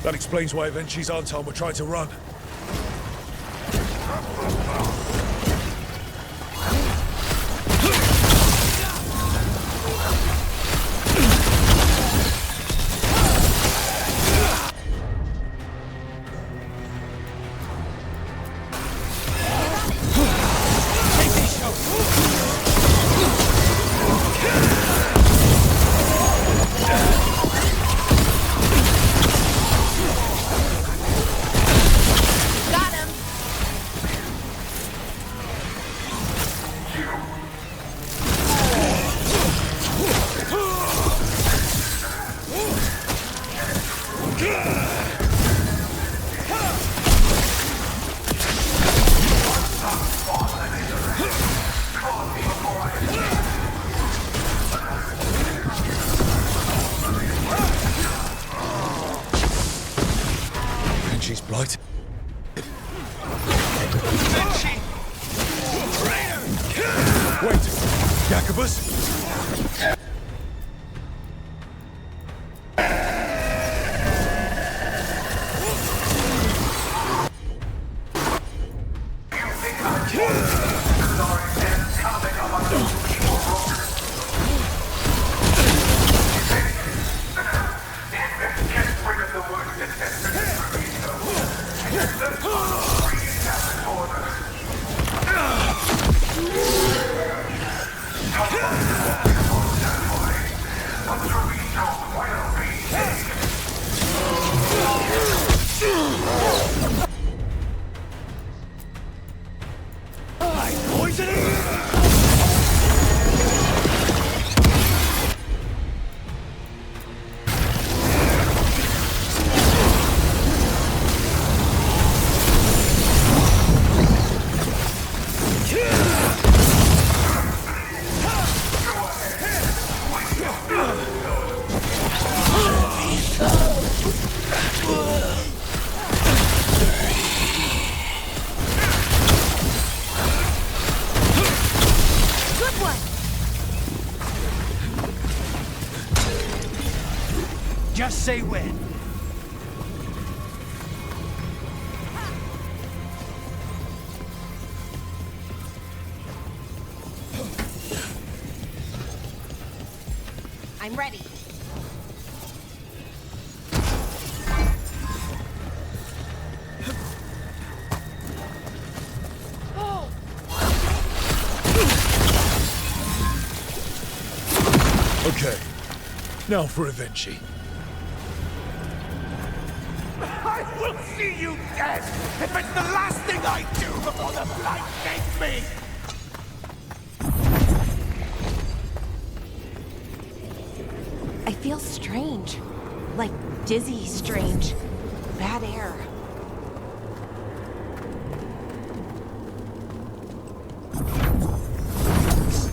That explains why Eventually's Antam were trying to run. Got him. Eventually's blight. Wait! Jacobus? Just say when. I'm ready. Okay, now for Avenchi. I will see you dead if it's the last thing I do before the blight takes me! I feel strange. Like dizzy strange. Bad air.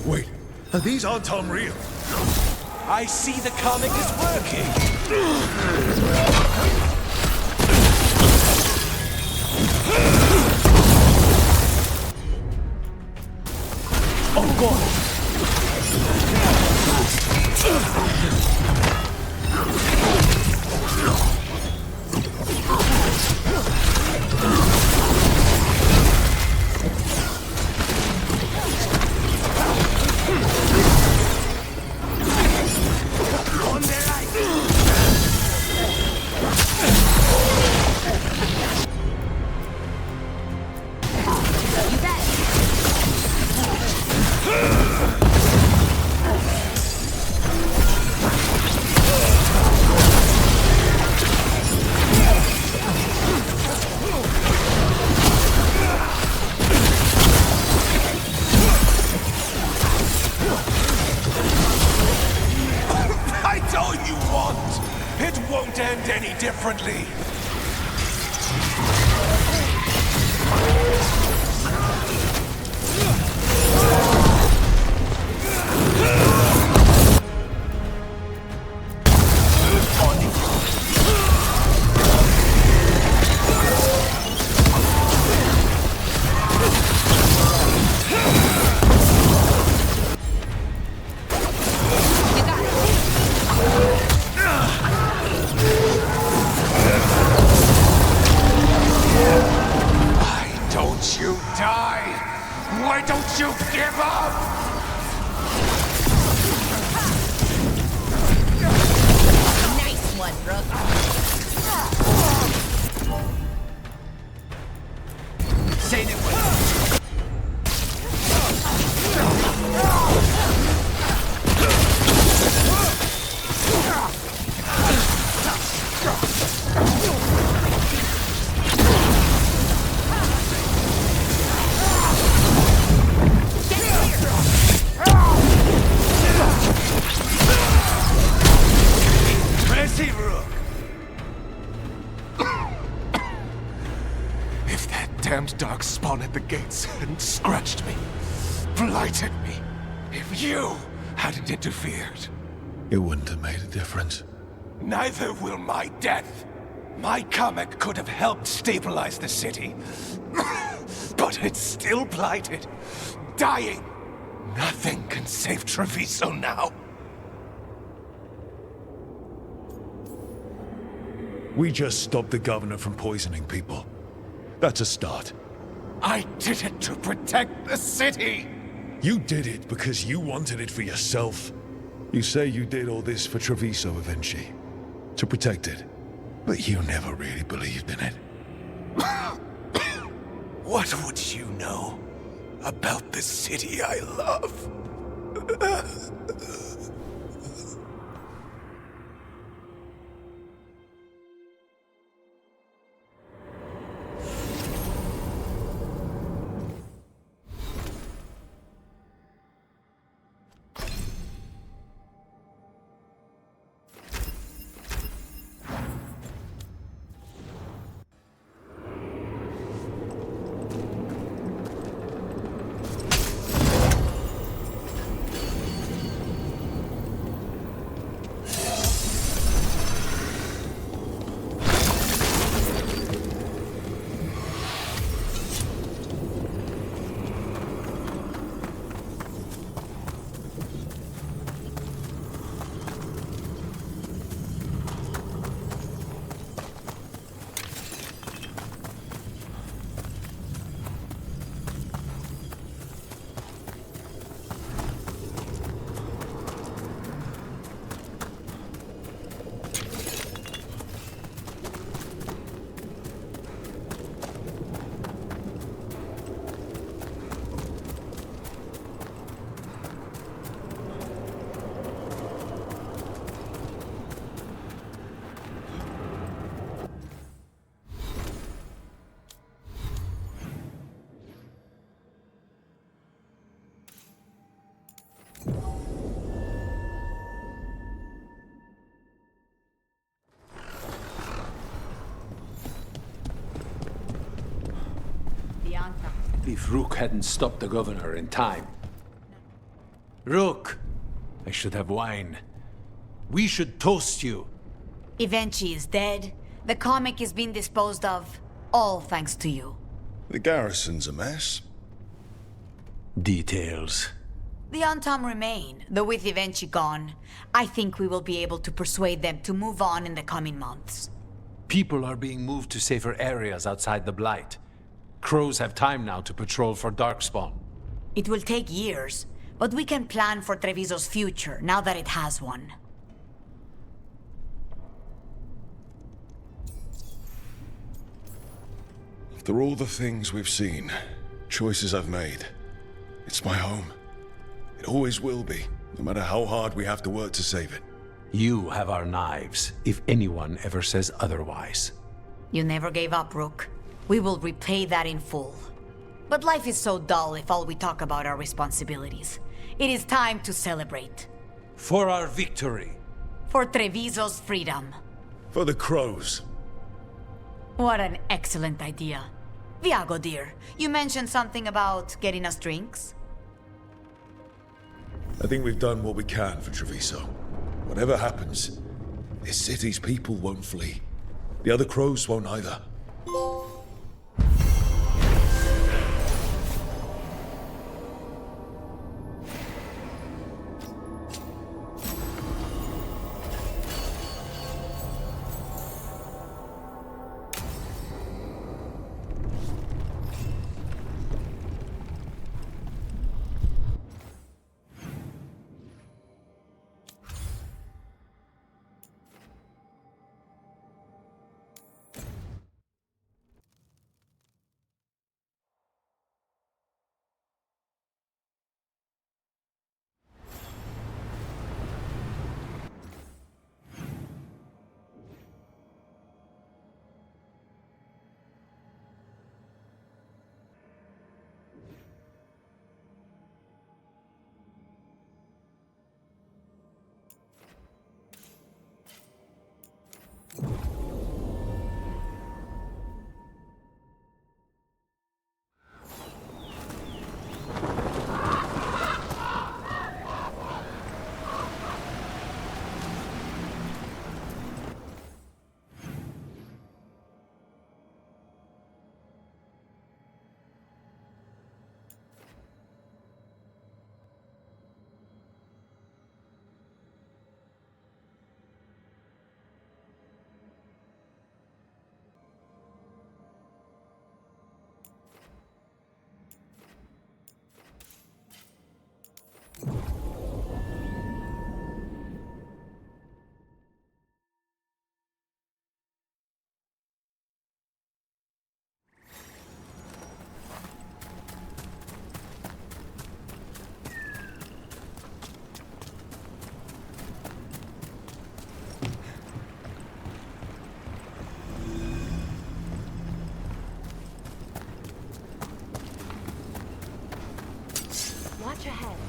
Wait, these aren't unreal. I see the comic is working. Oh god! Differently. Dark spawn at the gates and scratched me, blighted me. If you hadn't interfered, it wouldn't have made a difference. Neither will my death. My comet could have helped stabilize the city, but it's still blighted, dying. Nothing can save Treviso now. We just stopped the governor from poisoning people. That's a start. I did it to protect the city! You did it because you wanted it for yourself. You say you did all this for Treviso, Avenchi. To protect it. But you never really believed in it. What would you know about the city I love? If Rook hadn't stopped the governor in time. Rook! I should have wine. We should toast you. Evenchi is dead. The comic is being disposed of. All thanks to you. The garrison's a mess. Details. The Antam remain, though with Evenchi gone, I think we will be able to persuade them to move on in the coming months. People are being moved to safer areas outside the Blight. Crows have time now to patrol for Darkspawn. It will take years, but we can plan for Treviso's future now that it has one. After all the things we've seen, choices I've made, it's my home. It always will be, no matter how hard we have to work to save it. You have our knives, if anyone ever says otherwise. You never gave up, Rook. We will repay that in full. But life is so dull if all we talk about are responsibilities. It is time to celebrate. For our victory. For Treviso's freedom. For the crows. What an excellent idea. Viago, dear, you mentioned something about getting us drinks? I think we've done what we can for Treviso. Whatever happens, this city's people won't flee. The other crows won't either. Watch ahead.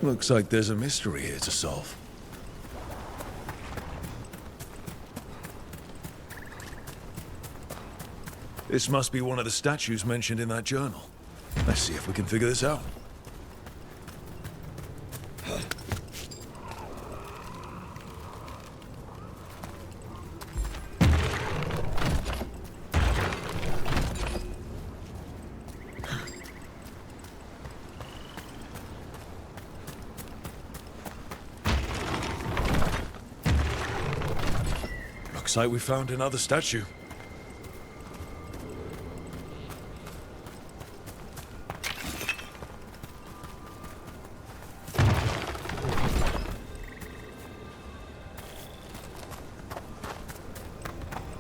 Looks like there's a mystery here to solve. This must be one of the statues mentioned in that journal. Let's see if we can figure this out. Looks like we found another statue.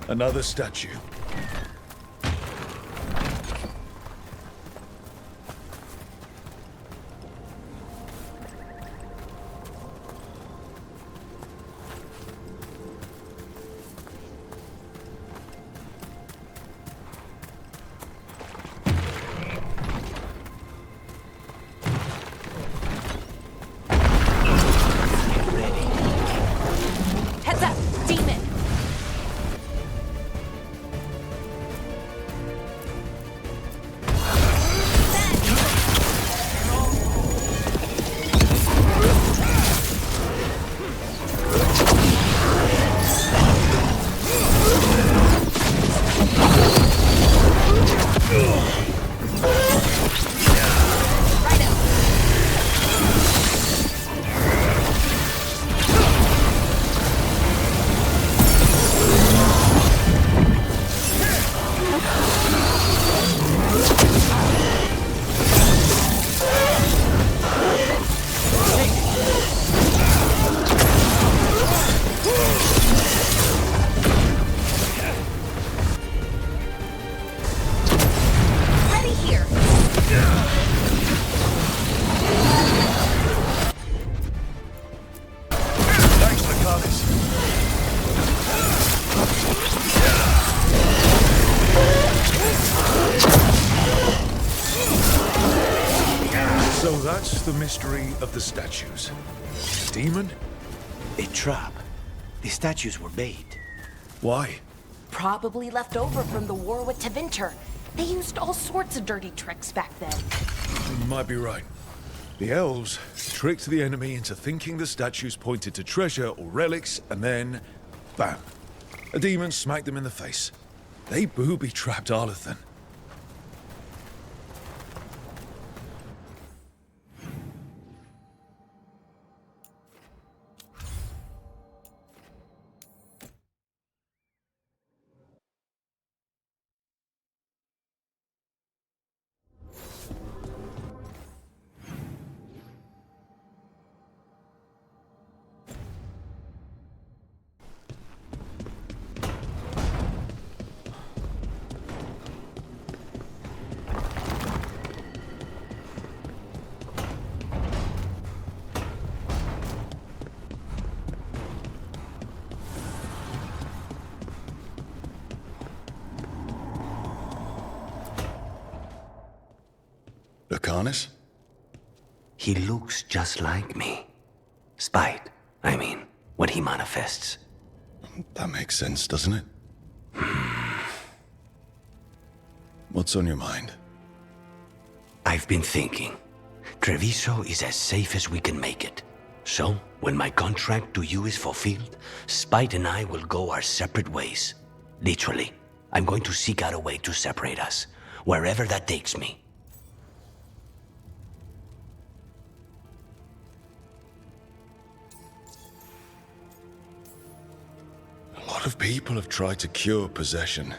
Another statue. Heads up, demon! So that's the mystery of the statues. Demon? A trap. The statues were bait. Why? Probably left over from the war with Tevinter. They used all sorts of dirty tricks back then. You might be right. The elves tricked the enemy into thinking the statues pointed to treasure or relics, and then, bam, a demon smacked them in the face. They booby-trapped Arlathan. Arcanus? He looks just like me. Spite, I mean, what he manifests. That makes sense, doesn't it? What's on your mind? I've been thinking. Treviso is as safe as we can make it. So, when my contract to you is fulfilled, Spite and I will go our separate ways. Literally, I'm going to seek out a way to separate us, wherever that takes me. A lot of people have tried to cure possession.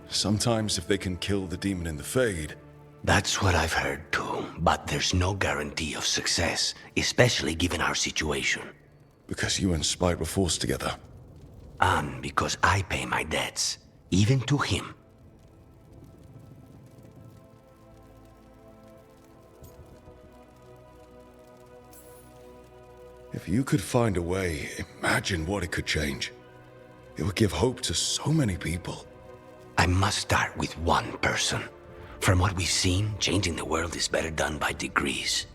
Sometimes if they can kill the demon in the Fade. That's what I've heard too, but there's no guarantee of success, especially given our situation. Because you and Spite were forced together. And because I pay my debts, even to him. If you could find a way, imagine what it could change. It would give hope to so many people. I must start with one person. From what we've seen, changing the world is better done by degrees.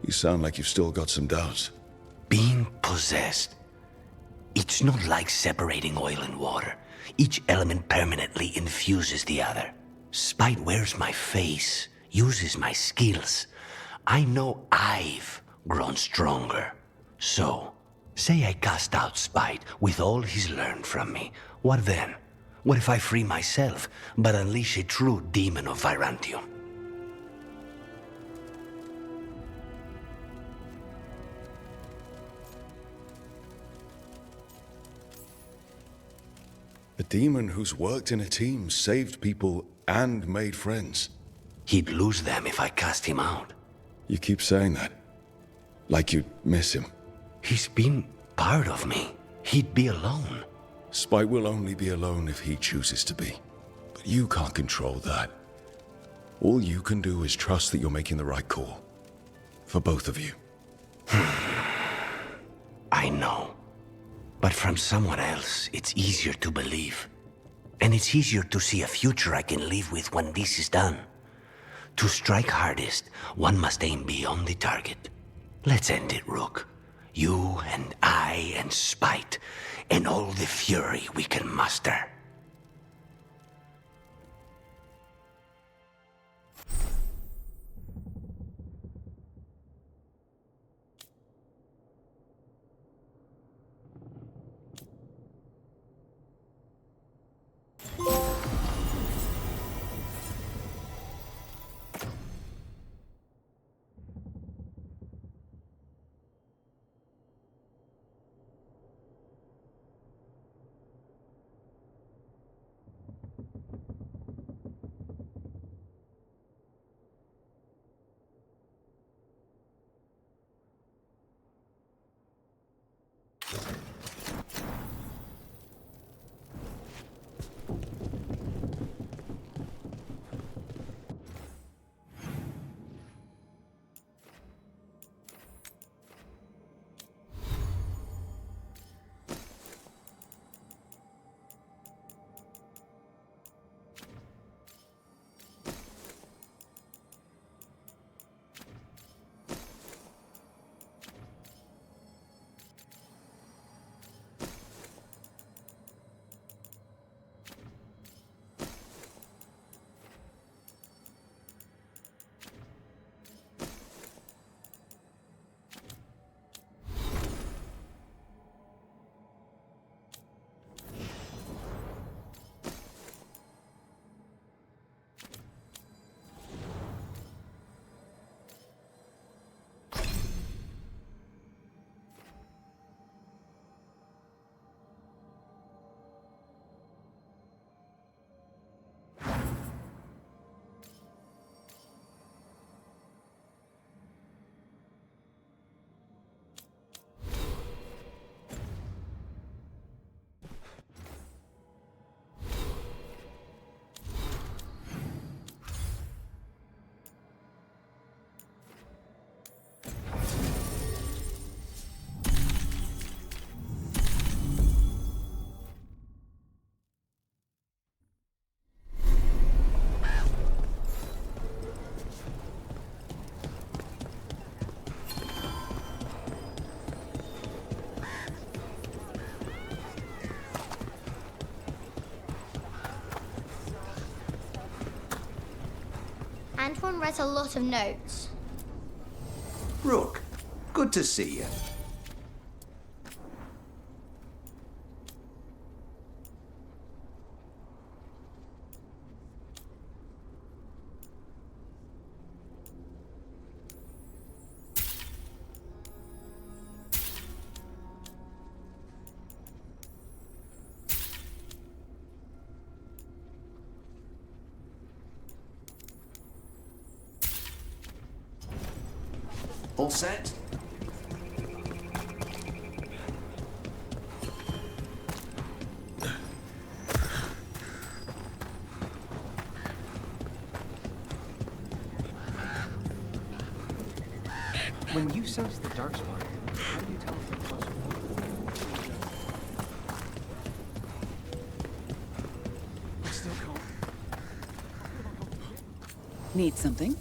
You sound like you've still got some doubts. Being possessed. It's not like separating oil and water. Each element permanently infuses the other. Spite wears my face, uses my skills. I know I've grown stronger. So, say I cast out Spite with all he's learned from me. What then? What if I free myself, but unleash a true demon of Virantium? A demon who's worked in a team, saved people, and made friends. He'd lose them if I cast him out. You keep saying that. Like you'd miss him. He's been part of me. He'd be alone. Spite will only be alone if he chooses to be. But you can't control that. All you can do is trust that you're making the right call. For both of you. I know. But from someone else, it's easier to believe. And it's easier to see a future I can live with when this is done. To strike hardest, one must aim beyond the target. Let's end it, Rook. You and I and Spite, and all the fury we can muster. Antoine writes a lot of notes. Rook, good to see you. All set? When you sense the dark spark, how do you tell if they're close? It's still cold. Need something?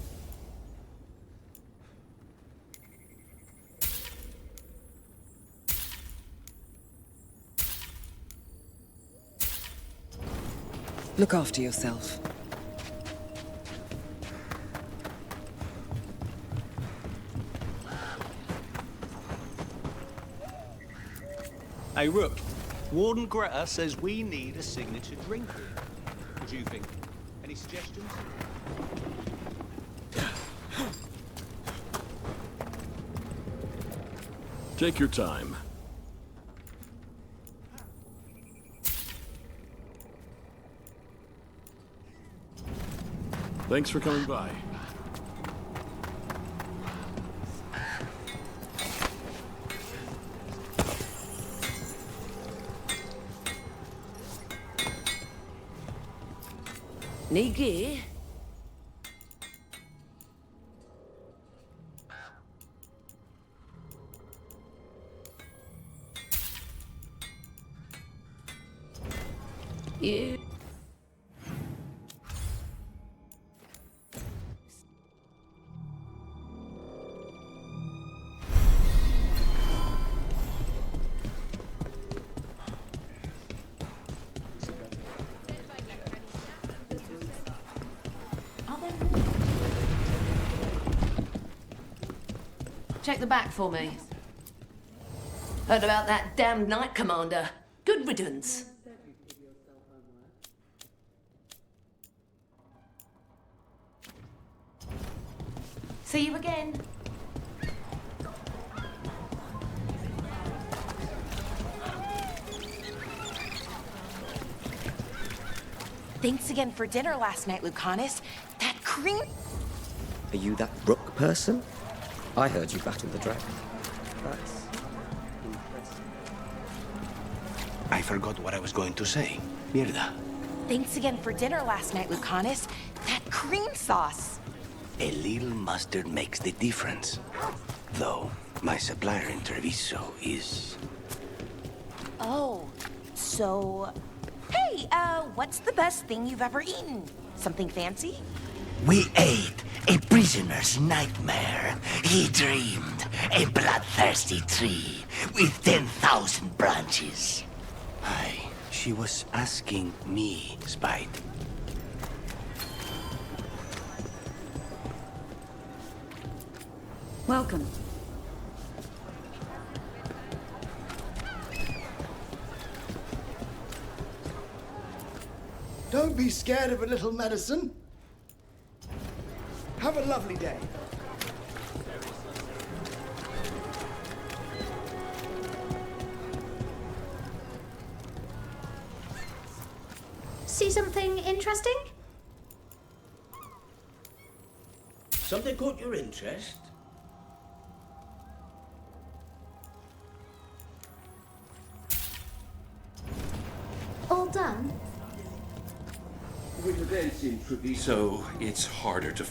Look after yourself. Hey, Rook. Warden Greta says we need a signature drink here. What do you think? Any suggestions? Take your time. Thanks for coming by. Need gear? You... Check the back for me. Heard about that damned Knight Commander. Good riddance. See you again. Thanks again for dinner last night, Lucanus. That cream... Are you that Rook person? I heard you battled the dragon. That's impressive. I forgot what I was going to say. Mierda. Thanks again for dinner last night, Lucanus. That cream sauce. A little mustard makes the difference. Though, my supplier in Treviso is... Oh, so... Hey, what's the best thing you've ever eaten? Something fancy? We ate a prisoner's nightmare. He dreamed a bloodthirsty tree with 10,000 branches. She was asking me, Spite. Welcome. Don't be scared of a little medicine. Have a lovely day. See something interesting? Something caught your interest? All done? With events in Treviso, it's harder to